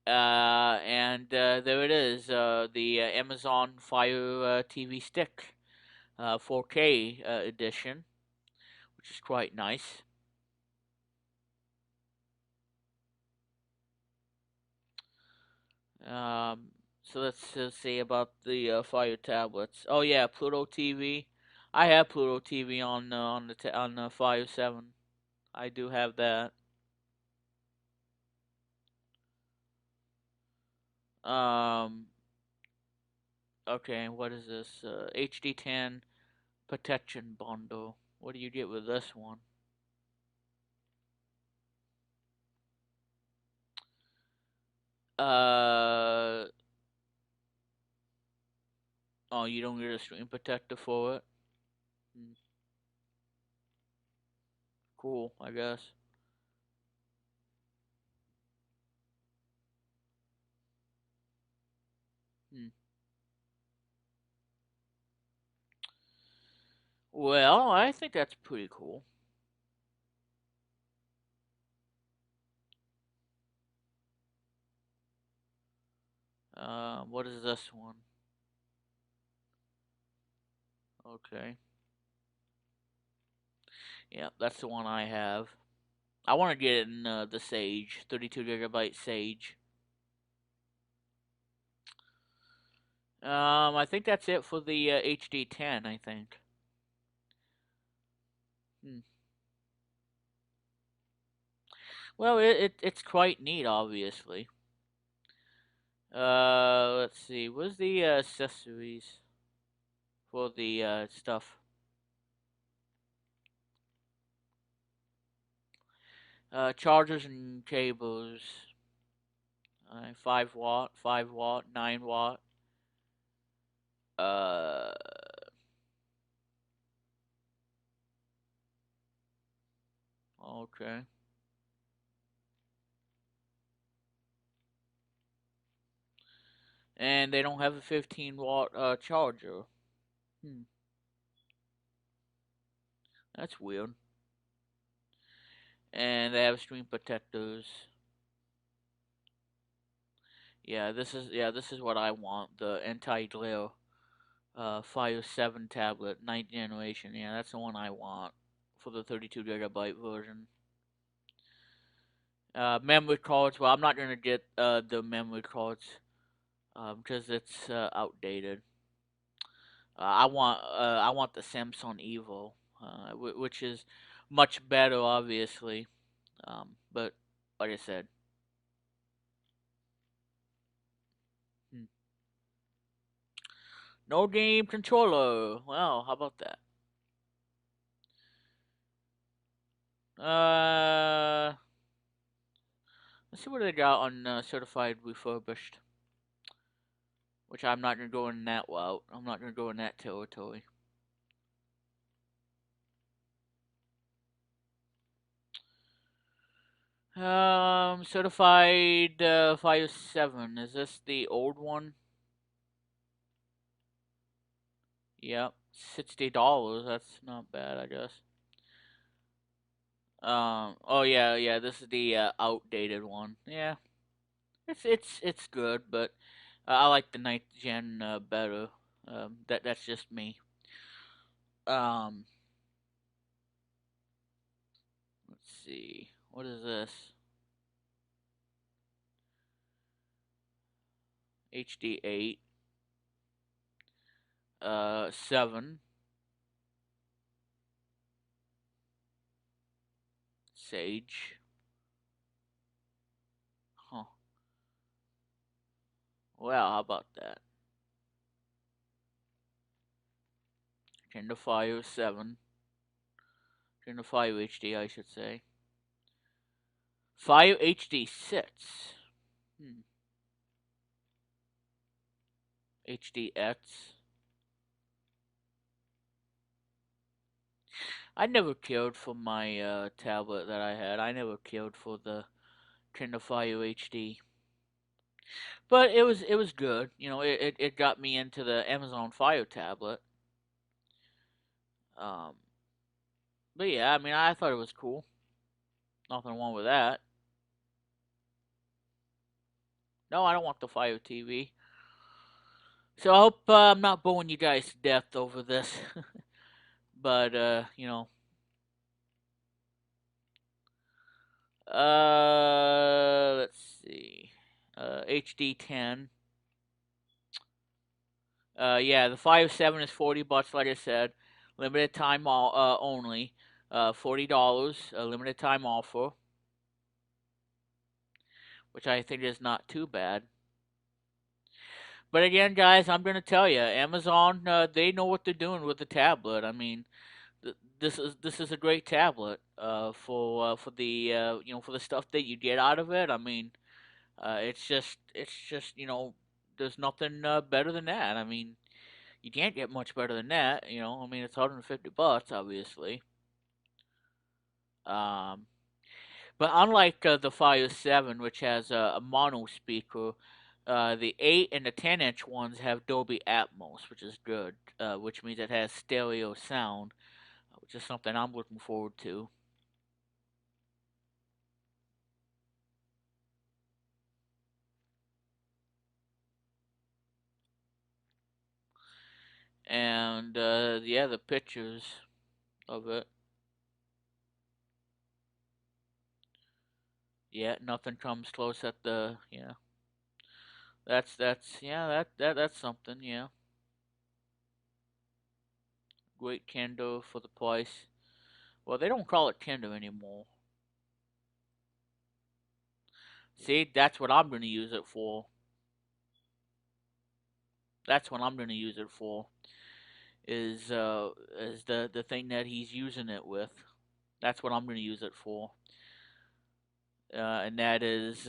Speaker 1: And there it is, the Amazon Fire TV Stick 4K edition, which is quite nice. So let's see about the Fire tablets. Oh yeah, Pluto TV. I have Pluto TV on the Fire 7. I do have that. Um, okay, what is this? HD10 protection bundle. What do you get with this one? Uh, oh, you don't get a screen protector for it. Hmm, cool, I guess. Hmm. Well, I think that's pretty cool. What is this one? Okay. Yeah, that's the one I have. I want to get it in the Sage, 32 gigabyte Sage. I think that's it for the HD10. I think. Hmm. Well, it's quite neat, obviously. Let's see. What's the accessories for the stuff? Chargers and cables. 5 watt, 5 watt, 9 watt. Uh, okay. And they don't have a 15 watt charger. Hmm, that's weird. And they have screen protectors. This is what I want. The anti-glare Fire 7 tablet, 9th generation. Yeah, that's the one I want for the 32 gigabyte version. Memory cards. Well, I'm not gonna get the memory cards because it's outdated. I want the Samsung Evo, which is much better, obviously. But like I said, hmm. No game controller. Well, how about that? Let's see what they got on certified refurbished. Which I'm not gonna go in that route. I'm not gonna go in that territory. Certified Fire 7. Is this the old one? Yep. $60. That's not bad, I guess. Oh yeah. This is the outdated one. Yeah, it's good, but I like the ninth gen better. That's just me. Um, let's see. What is this? HD8. 7. Sage. Huh. Well, how about that? Kindle Fire 7. Kindle Fire HD, I should say. Fire HD 6. HDX. I never cared for my tablet that I had. I never cared for the Kindle Fire HD. But it was good. You know, it got me into the Amazon Fire tablet. Um, but yeah, I mean, I thought it was cool. Nothing wrong with that. No, I don't want the Fire TV. So I hope I'm not boring you guys to death over this. But you know, let's see, HD10. Yeah, the Fire 7 is $40, like I said. Limited time only. $40, a limited time offer, which I think is not too bad. But again, guys, I'm gonna tell you, Amazon, they know what they're doing with the tablet. I mean, this is a great tablet for the for the stuff that you get out of it. I mean, it's just there's nothing better than that. I mean, you can't get much better than that. I mean, it's $150, obviously. Um, but unlike the Fire 7, which has a mono speaker, the 8 and the 10-inch ones have Dolby Atmos, which is good, which means it has stereo sound, which is something I'm looking forward to. And yeah, the pictures of it. Yeah, nothing comes close at the yeah. That's yeah that's something, yeah. Great Kendo for the price. Well, they don't call it Kendo anymore. See, that's what I'm gonna use it for. That's what I'm gonna use it for. Is the thing that he's using it with. That's what I'm gonna use it for. And that is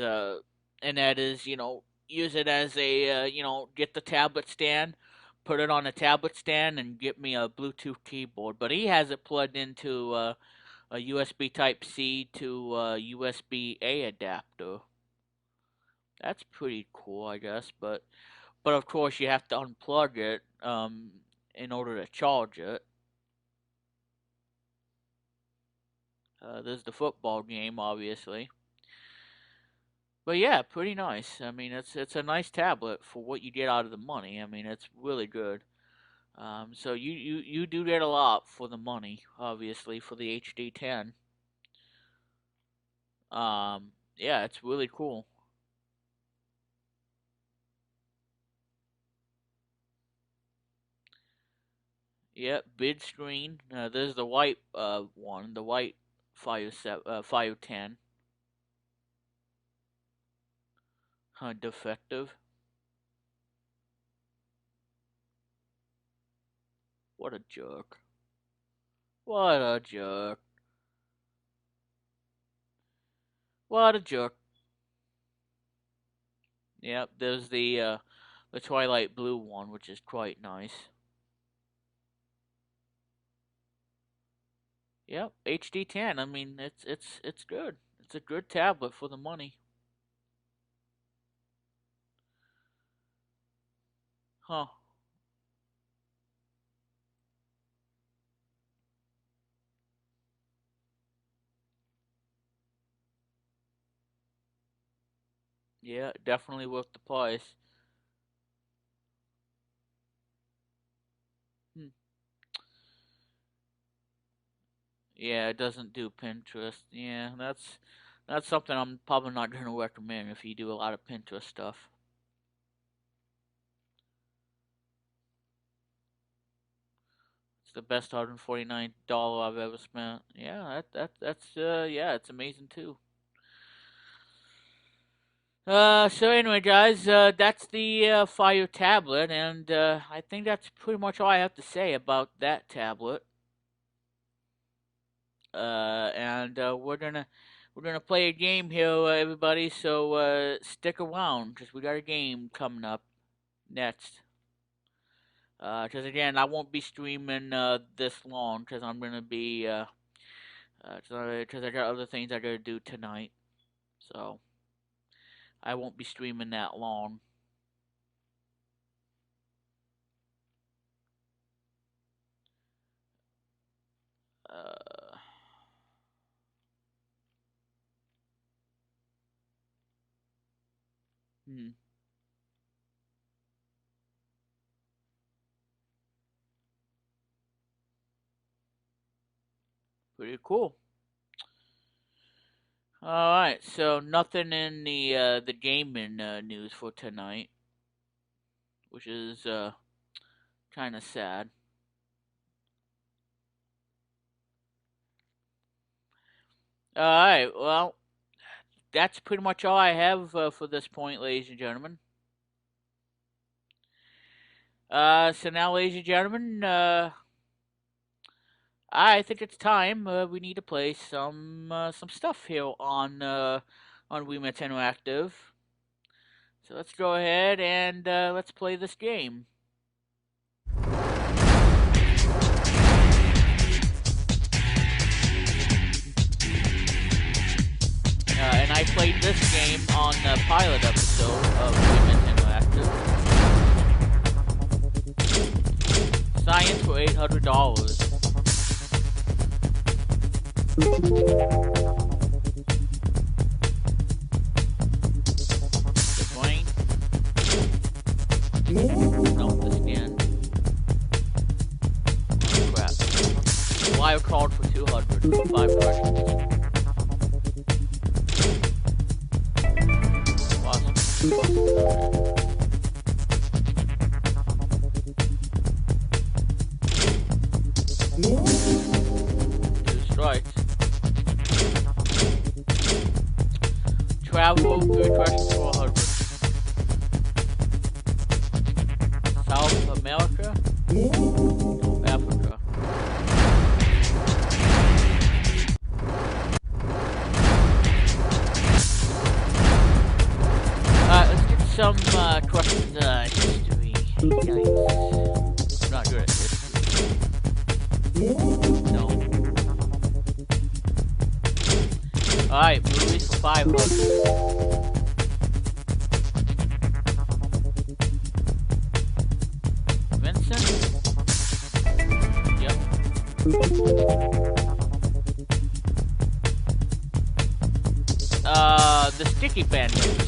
Speaker 1: use it as a get the tablet stand, put it on a tablet stand, and get me a Bluetooth keyboard. But he has it plugged into a USB Type C to USB A adapter. That's pretty cool, I guess. But of course you have to unplug it in order to charge it. There's the football game, obviously. But yeah, pretty nice. I mean, it's a nice tablet for what you get out of the money. I mean, it's really good. So you do get a lot for the money, obviously, for the HD10. Yeah, it's really cool. Yep, big screen. There's the white one, the white Fire 10. Defective. What a jerk. What a jerk. What a jerk. Yep, there's the Twilight Blue one, which is quite nice. Yep, HD10. I mean, it's good. It's a good tablet for the money. Huh. Yeah, definitely worth the price. Hmm. Yeah, it doesn't do Pinterest. Yeah, that's something I'm probably not going to recommend if you do a lot of Pinterest stuff. It's the best $149 I've ever spent. Yeah, that's yeah, it's amazing too. So anyway, guys, that's the Fire tablet, and I think that's pretty much all I have to say about that tablet. And we're gonna play a game here, everybody. So stick around, because we got a game coming up next. Because again, I won't be streaming this long, because I'm gonna be because I got other things I gotta do tonight. So I won't be streaming that long. Uh, hmm. Pretty cool. All right, so nothing in the gaming news for tonight, which is kind of sad. All right, well, that's pretty much all I have for this point, ladies and gentlemen. So now, ladies and gentlemen, I think it's time we need to play some stuff here on WeMet Interactive. So let's go ahead and let's play this game. And I played this game on the pilot episode of WeMet Interactive. Science for $800. The brain. No, the skin. Oh, crap. Wild card for 200. 5 questions. Two strikes. Travel 3 questions for 100. South America? Africa. Let's get some questions history. Yikes. I'm not good at history. No. Alright, movies for 500. Vincent? Yep. The Sticky Bandits.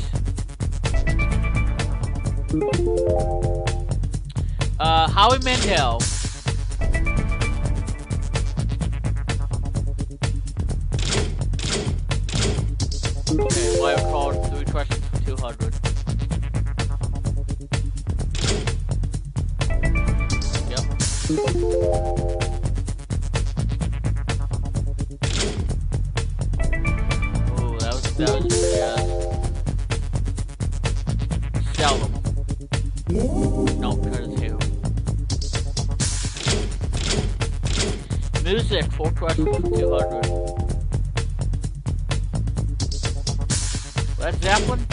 Speaker 1: Howie Mandel. Okay, wild card, 3 questions for 200. Yep. Oh, that was Sell them. No, because who? Music, 4 questions for 200. Led Zeppelin?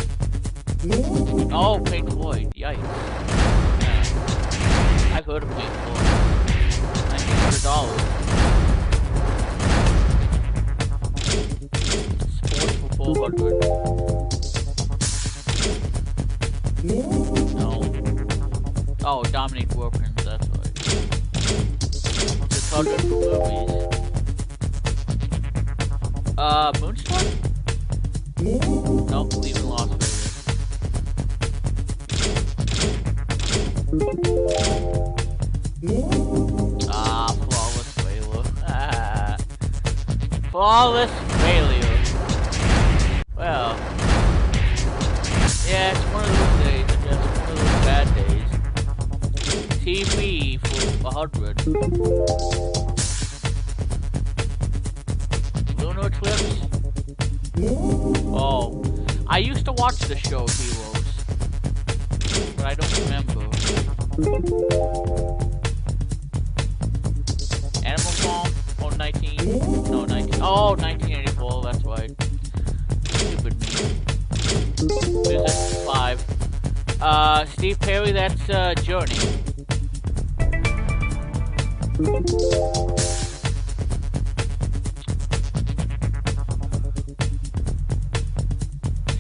Speaker 1: Oh, Pink Floyd. Yikes. Yeah. I've heard of Pink Floyd. $1,900. Sports for 400. No. Oh, Dominic Wilkins, that's right. 600 for movies. Moonstruck? Nope, leaving Las Vegas. Flawless failure. Flawless failure. Well, yeah, it's one of those days, I guess. One of those bad days. TV for 100. Lunar Eclipse? Oh, I used to watch the show Heroes, but I don't remember. Animal Farm? Oh, 19. No, 19. Oh, 1984, that's right. Stupid me. Music 5. Steve Perry, that's Journey.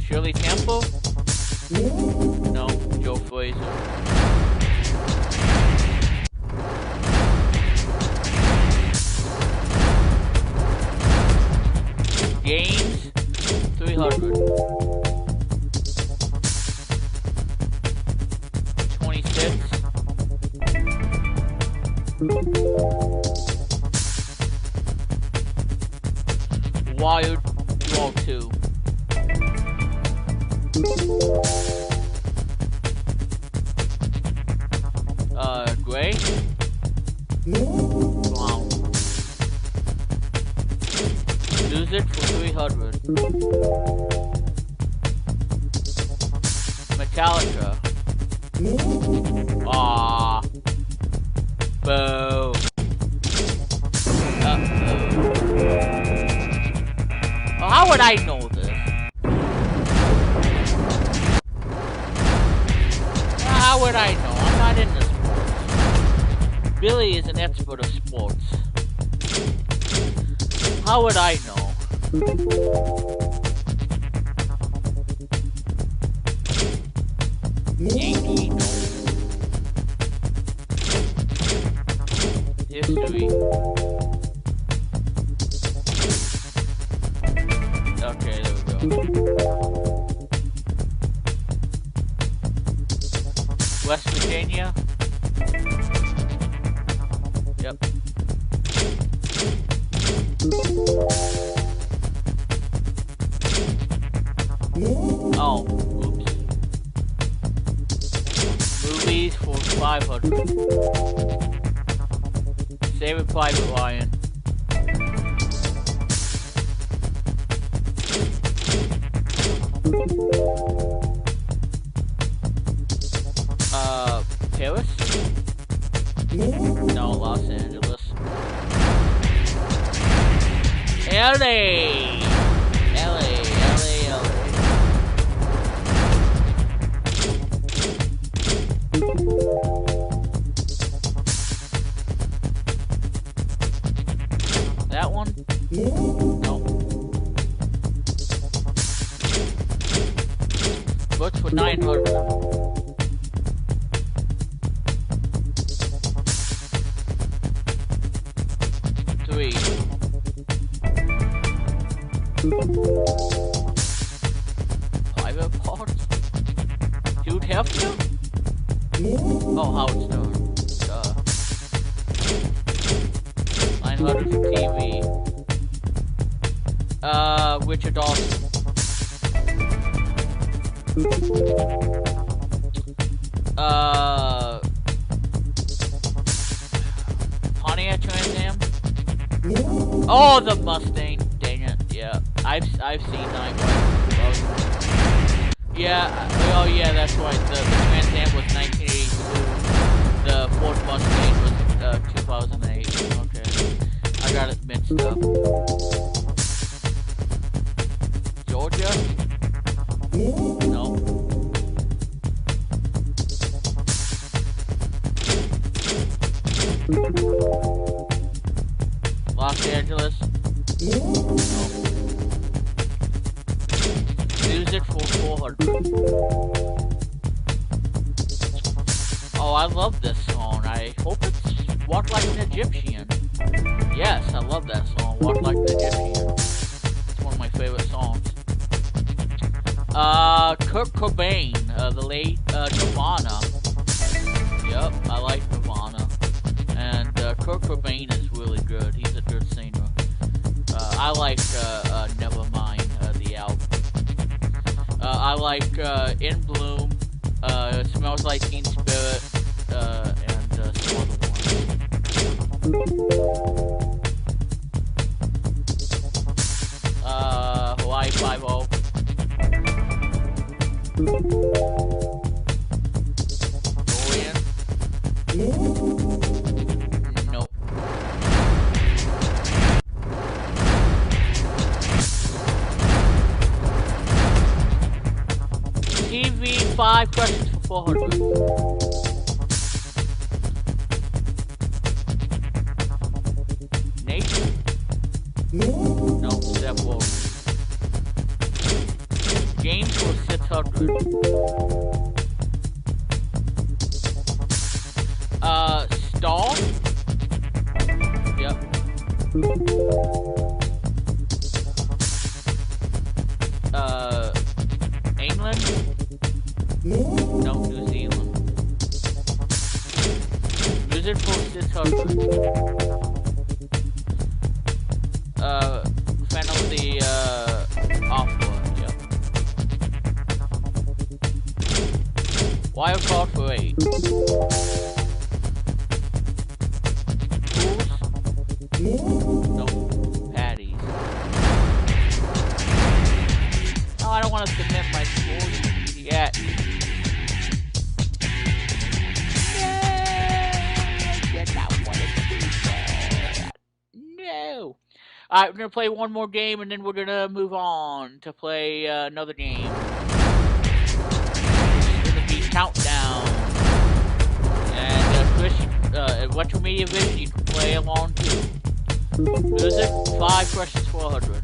Speaker 1: Shirley Temple? No, Joe Frazier. Games, 300. 26. Wired, 202. Gray? Brown. Lose it for 300. Metallica. Ah. Boo. Oh, how would I know this? How would I know? I'm not into sports. Billy is an expert of sports. How would I know? Yankee, no. History. Okay, there we go. West Virginia. Yep. Oh, oops. Movies for 500. Saving Private Ryan. Paris? No, Los Angeles. LA! LA. That one? No. Books for 900. Private parts? Hugh Hefner? Oh, Howard Stern. 900 for TV. Richard Dawson. Pontiac Trans Am? Oh, the Mustang. Dang it. Yeah. I've seen Night Ride. Yeah. Oh, yeah, that's right. The Trans Am was 1982. The Ford Mustang was 2008. Okay. I good stuff. Georgia? No. Los Angeles? No. Music for 400. Oh, I love this song. I hope it's Walk Like an Egyptian. Yes, I love that song, Walk Like an Egyptian. It's one of my favorite songs. Kurt Cobain, the late Nirvana. Yep, I like Nirvana. And Kurt Cobain is really good. He's a good singer. I like Nevermind, the album. I like In Bloom, Smells Like Teen Spirit, and some other ones. Hawaii 5-0. Dorian? Nope. TV 5 questions for 400. Nate? No, Steph Wolf. Games for 600. Stall? Yep. England? No, New Zealand. Music for 600. Fan of the, Opera, yep. Wild card for 8. Tools? No. Patties. No, I don't want to submit my scores yet. No. Alright, we're gonna play one more game and then we're gonna move on to play another game. It's gonna be Countdown. And Chris, Retro Media Vision, you can play along too. Music, 5 questions, 400.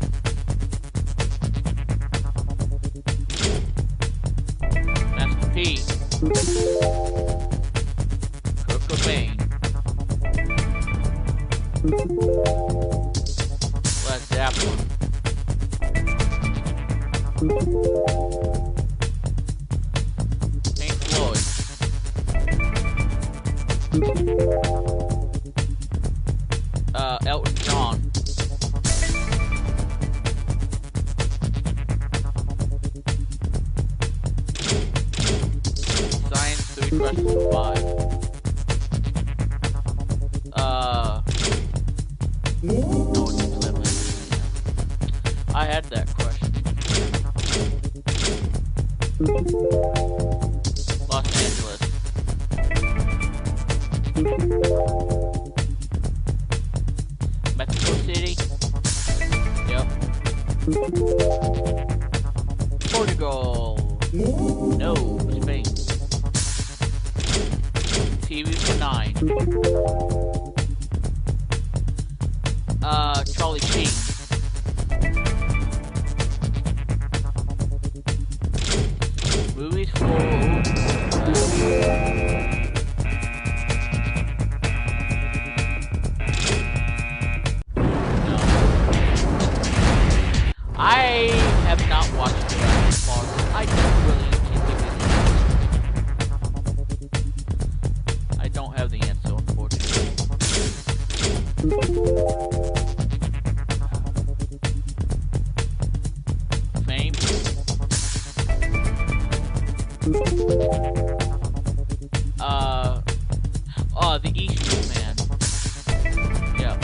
Speaker 1: Master P. Kurt Cobain. Led Zeppelin. Pink Floyd. Elton John. Science 3 questions for 5. No, it's limit. I had that question. Los Angeles. Mexico City. Yep. Portugal. No, Spain. TV for 9. Charlie Sheen. Movies for no. I have not watched Jurassic Park. I don't really give you the answer. I don't have the answer, unfortunately. Fame. The Eastern Man. Yeah.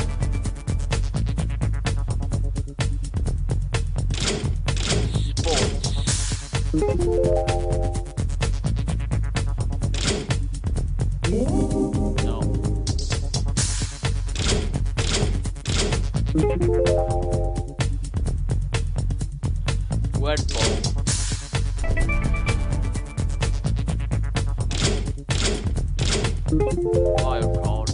Speaker 1: Sports. No. Red Bull. Wild card.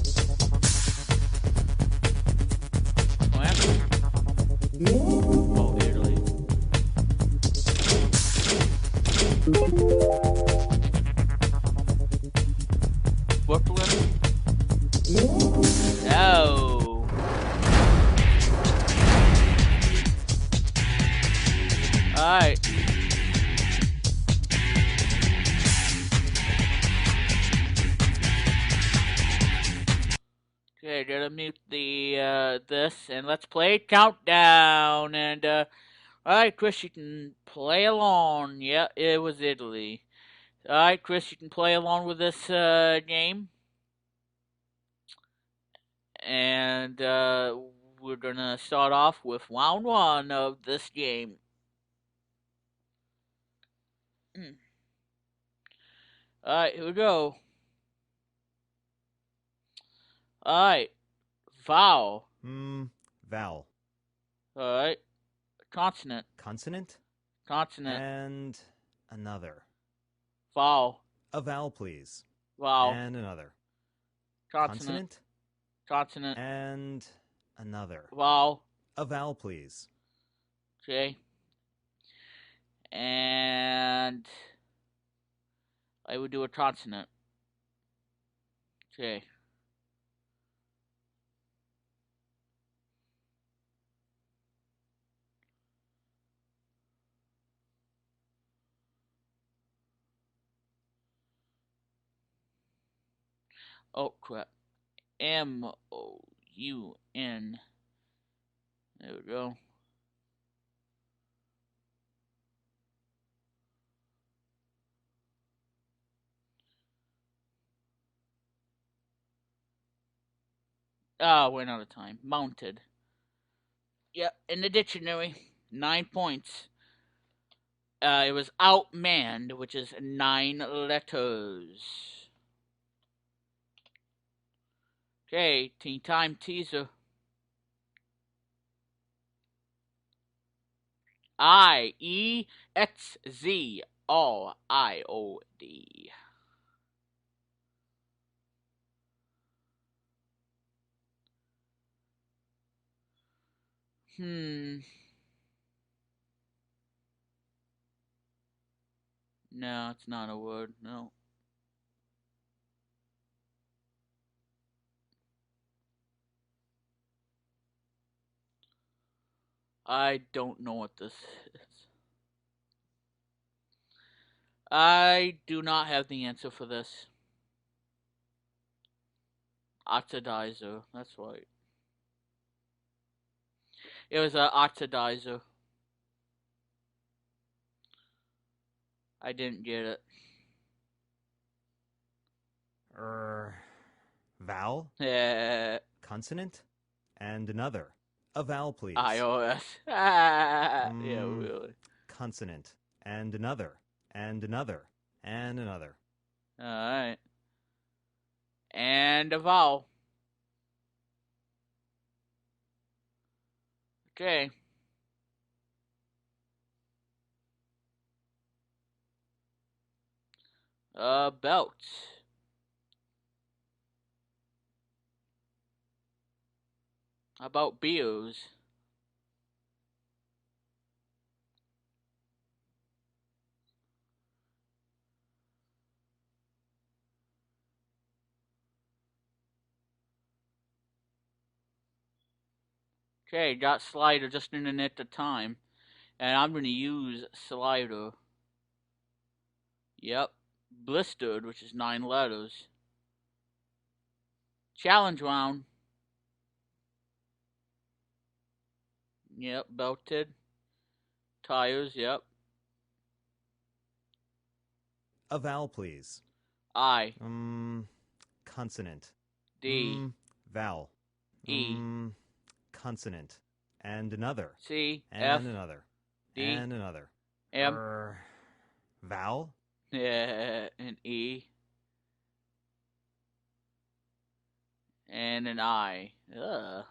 Speaker 1: France. Oh, Italy. Brooklyn. No. Alright. Okay, gotta mute the this and let's play countdown. And alright, Chris, you can play along. Yeah, it was Italy. Alright, Chris, you can play along with this game. And we're gonna start off with round one of this game. Alright, here we go. Alright, vowel.
Speaker 2: Vowel.
Speaker 1: Alright, consonant.
Speaker 2: Consonant.
Speaker 1: Consonant.
Speaker 2: And another.
Speaker 1: Vowel.
Speaker 2: A vowel, please.
Speaker 1: Vowel.
Speaker 2: And another.
Speaker 1: Consonant. Consonant.
Speaker 2: And another.
Speaker 1: Vowel.
Speaker 2: A vowel, please.
Speaker 1: Okay. And I would do a consonant. Okay. Oh crap. M-O-U-N. There we go. Ah, we're out of time. Mounted. Yep, in the dictionary. 9 points. It was outmanned, which is 9 letters. Okay, teen time teaser. IEXZOIOD. No, it's not a word. No. I don't know what this is. I do not have the answer for this. Oxidizer. That's right. It was an oxidizer. I didn't get it.
Speaker 2: Vowel.
Speaker 1: Yeah.
Speaker 2: Consonant. And another. A vowel, please.
Speaker 1: iOS. Yeah, really.
Speaker 2: Consonant. And another. And another. And another.
Speaker 1: Alright. And a vowel. Okay. Belt. How about bios? Okay, got slider just in the nick of time. And I'm going to use slider. Yep. Blistered, which is 9 letters. Challenge round. Yep, belted. Tires, yep.
Speaker 2: A vowel, please.
Speaker 1: I.
Speaker 2: Consonant.
Speaker 1: D.
Speaker 2: Vowel.
Speaker 1: E.
Speaker 2: Consonant. And another.
Speaker 1: C.
Speaker 2: And
Speaker 1: F.
Speaker 2: another.
Speaker 1: D.
Speaker 2: And another.
Speaker 1: M.
Speaker 2: Vowel.
Speaker 1: Yeah, an E. And an I. Ugh.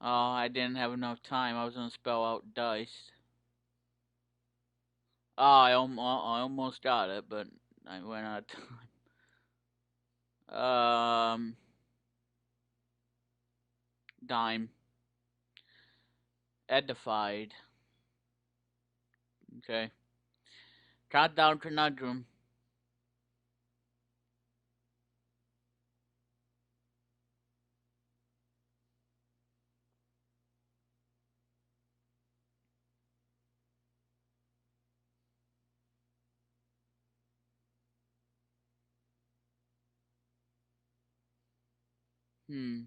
Speaker 1: Oh, I didn't have enough time. I was gonna spell out dice. Oh, I almost got it, but I went out of time. Dime. Edified. Okay. Countdown conundrum. Hmm.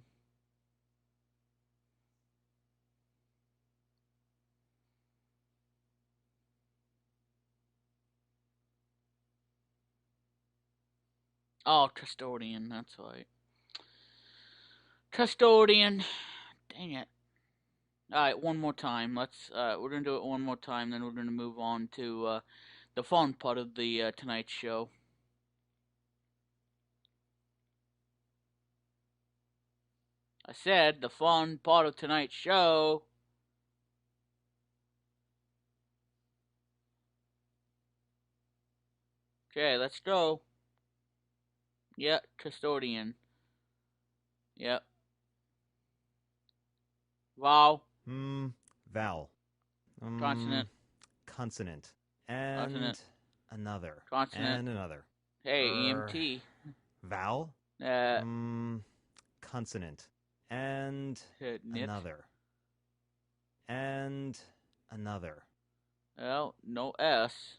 Speaker 1: Oh, custodian. That's right. Custodian. Dang it. All right, one more time. We're gonna do it one more time, then we're gonna move on to the fun part of the Tonight Show. I said the fun part of tonight's show. Okay, let's go. Yep, custodian. Yep. Vowel.
Speaker 2: Vowel.
Speaker 1: Consonant.
Speaker 2: Consonant.
Speaker 1: Consonant.
Speaker 2: And another.
Speaker 1: Consonant.
Speaker 2: And another.
Speaker 1: Hey, EMT.
Speaker 2: Vowel.
Speaker 1: Uh,
Speaker 2: Consonant. And
Speaker 1: Knit.
Speaker 2: another. And another.
Speaker 1: Well, no S.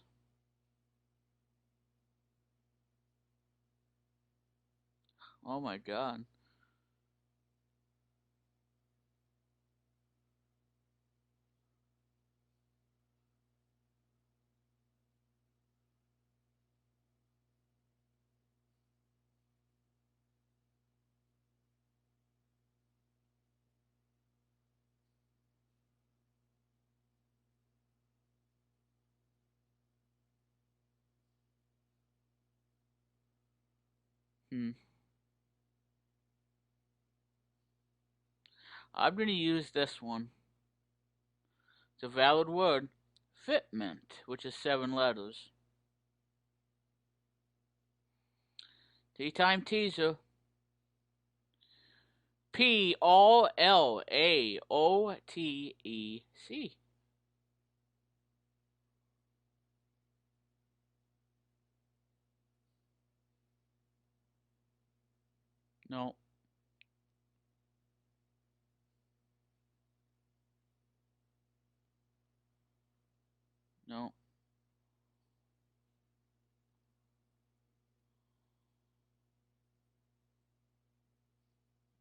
Speaker 1: Oh my god. Hmm. I'm gonna use this one. It's a valid word. Fitment, which is 7 letters. Tea time teaser. PALAOTEC. No, no,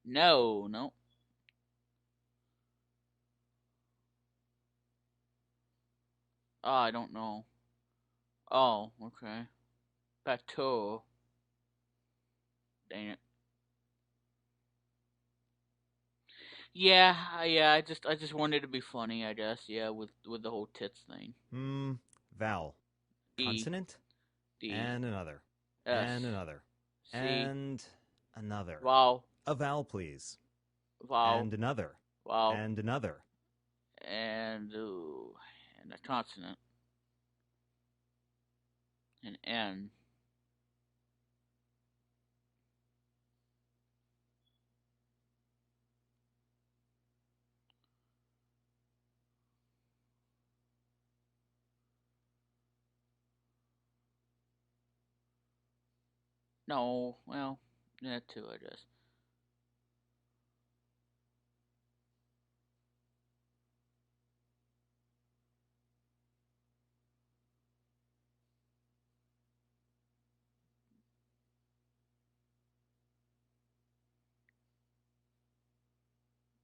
Speaker 1: no, no. Oh, I don't know. Oh, okay. Bateau. Dang it. Yeah. I just wanted to be funny. I guess. Yeah, with the whole tits thing.
Speaker 2: Vowel.
Speaker 1: E
Speaker 2: Consonant.
Speaker 1: D
Speaker 2: And another. And
Speaker 1: S
Speaker 2: another.
Speaker 1: C
Speaker 2: And another.
Speaker 1: vowel
Speaker 2: A vowel, please.
Speaker 1: vowel
Speaker 2: And another.
Speaker 1: vowel
Speaker 2: And another.
Speaker 1: and a consonant, an N. No, well, yeah, two, I guess.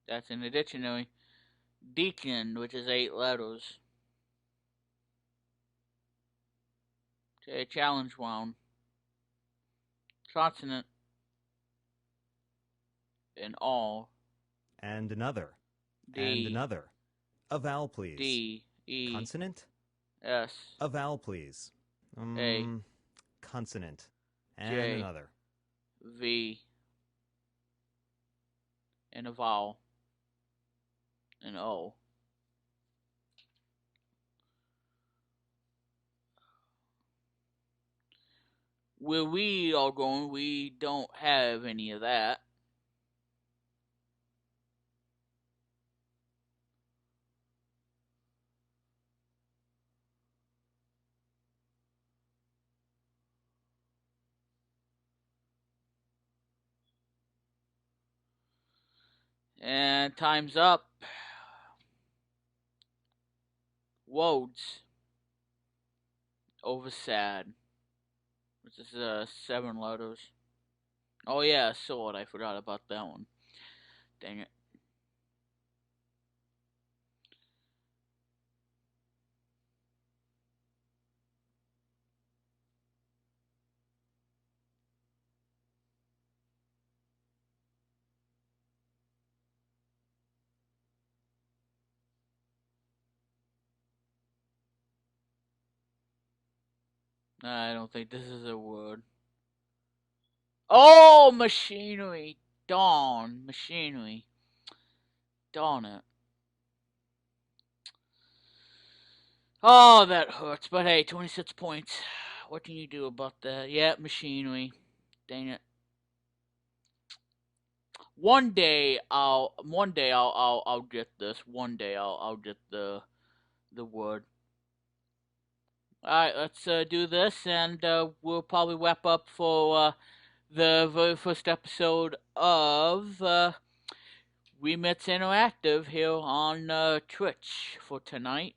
Speaker 1: That's in the dictionary. Deacon, which is 8 letters. Okay, challenge round. Consonant in all.
Speaker 2: And another. And
Speaker 1: D
Speaker 2: another. A vowel, please.
Speaker 1: D E
Speaker 2: Consonant.
Speaker 1: S
Speaker 2: A vowel, please.
Speaker 1: A
Speaker 2: Consonant. And
Speaker 1: J
Speaker 2: another.
Speaker 1: V and a vowel. and O. Where we are going, we don't have any of that. And time's up. Wodes. Over sad. This is 7 letters. Oh yeah, sword. I forgot about that one. Dang it. I don't think this is a word. Oh, machinery. Darn, machinery. Darn it. Oh, that hurts. But hey, 26 points. What can you do about that? Yeah, machinery. Dang it. One day I'll get this. One day I'll get the word. All right, let's do this, and we'll probably wrap up for the very first episode of Remits Interactive here on Twitch for tonight.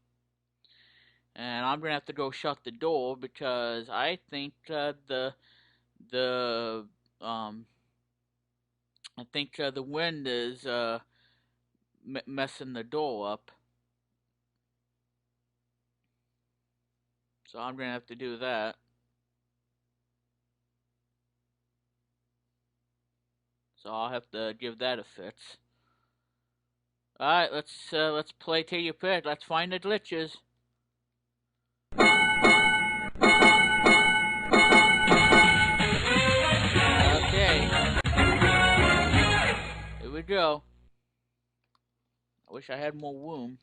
Speaker 1: And I'm gonna have to go shut the door because I think the wind is messing the door up. So I'm gonna have to do that. So I'll have to give that a fix. All right, let's play till you pick. Let's find the glitches. Okay, here we go. I wish I had more room.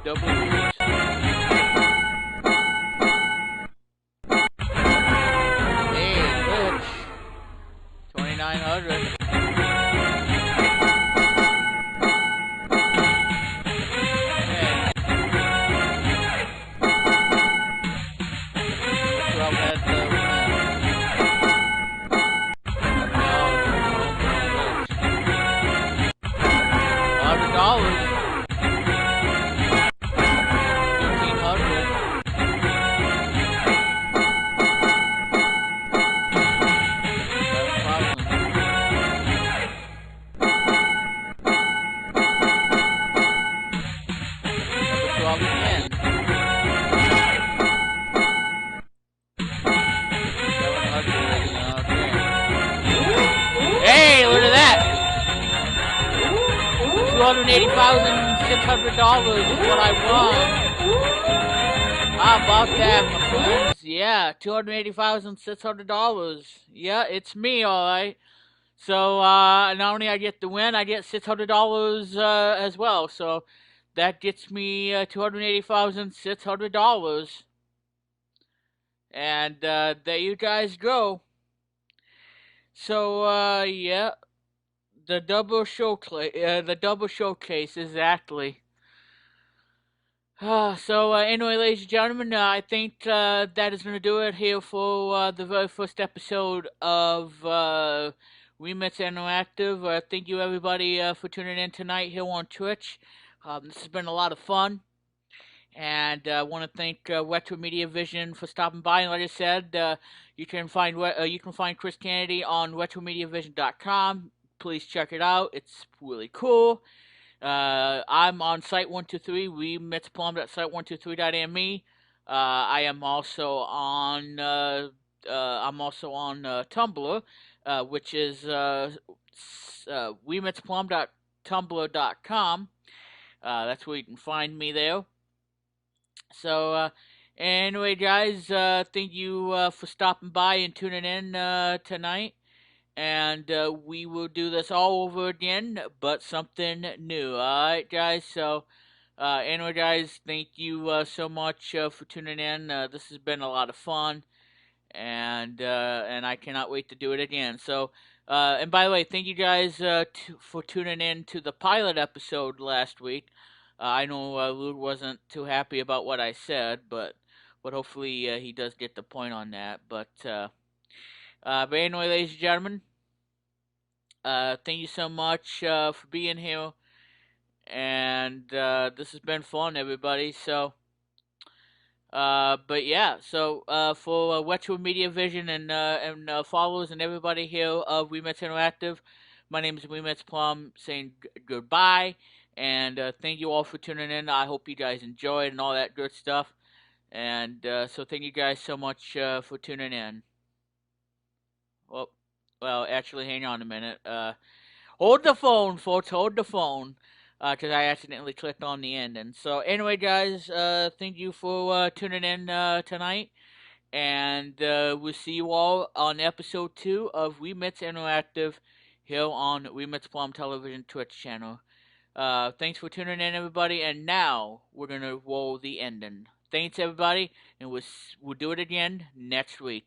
Speaker 1: Double log in. 700, okay. Hey, look at that! $280,600 is what I won. How about that, my friends? Yeah, $280,600. Yeah, it's me, alright. So, not only I get the win, I get $600 as well. So, that gets me $280,600. And there you guys go. So, yeah, the double showcase, exactly. So, anyway, ladies and gentlemen, I think that is going to do it here for the very first episode of Remix Interactive. Thank you, everybody, for tuning in tonight here on Twitch. This has been a lot of fun. And I want to thank Retro Media Vision for stopping by. And like I said, you can find Chris Kennedy on RetroMediaVision.com. Please check it out. It's really cool. I'm on Site123, Site123.me. I am also on Tumblr, which is WeMetsPlum.tumblr.com. That's where you can find me there. So, anyway, guys, thank you for stopping by and tuning in tonight. And we will do this all over again, but something new. Alright, guys? So, anyway, guys, thank you so much for tuning in. This has been a lot of fun, and I cannot wait to do it again. So, and by the way, thank you guys for tuning in to the pilot episode last week. I know Luke wasn't too happy about what I said, but hopefully he does get the point on that. But anyway, ladies and gentlemen, thank you so much for being here, and this has been fun, everybody. So, but yeah, so for Retro Media Vision and followers and everybody here of Remix Interactive, my name is Remix Plum, saying goodbye, and thank you all for tuning in. I hope you guys enjoyed and all that good stuff, and so thank you guys so much for tuning in. Well, actually, hang on a minute. Hold the phone, folks. Hold the phone. Because I accidentally clicked on the end. And so, anyway, guys, thank you for tuning in tonight. And we'll see you all on episode 2 of Remix Interactive here on Remix Plum Television Twitch channel. Thanks for tuning in, everybody. And now we're going to roll the ending. Thanks, everybody. And we'll do it again next week.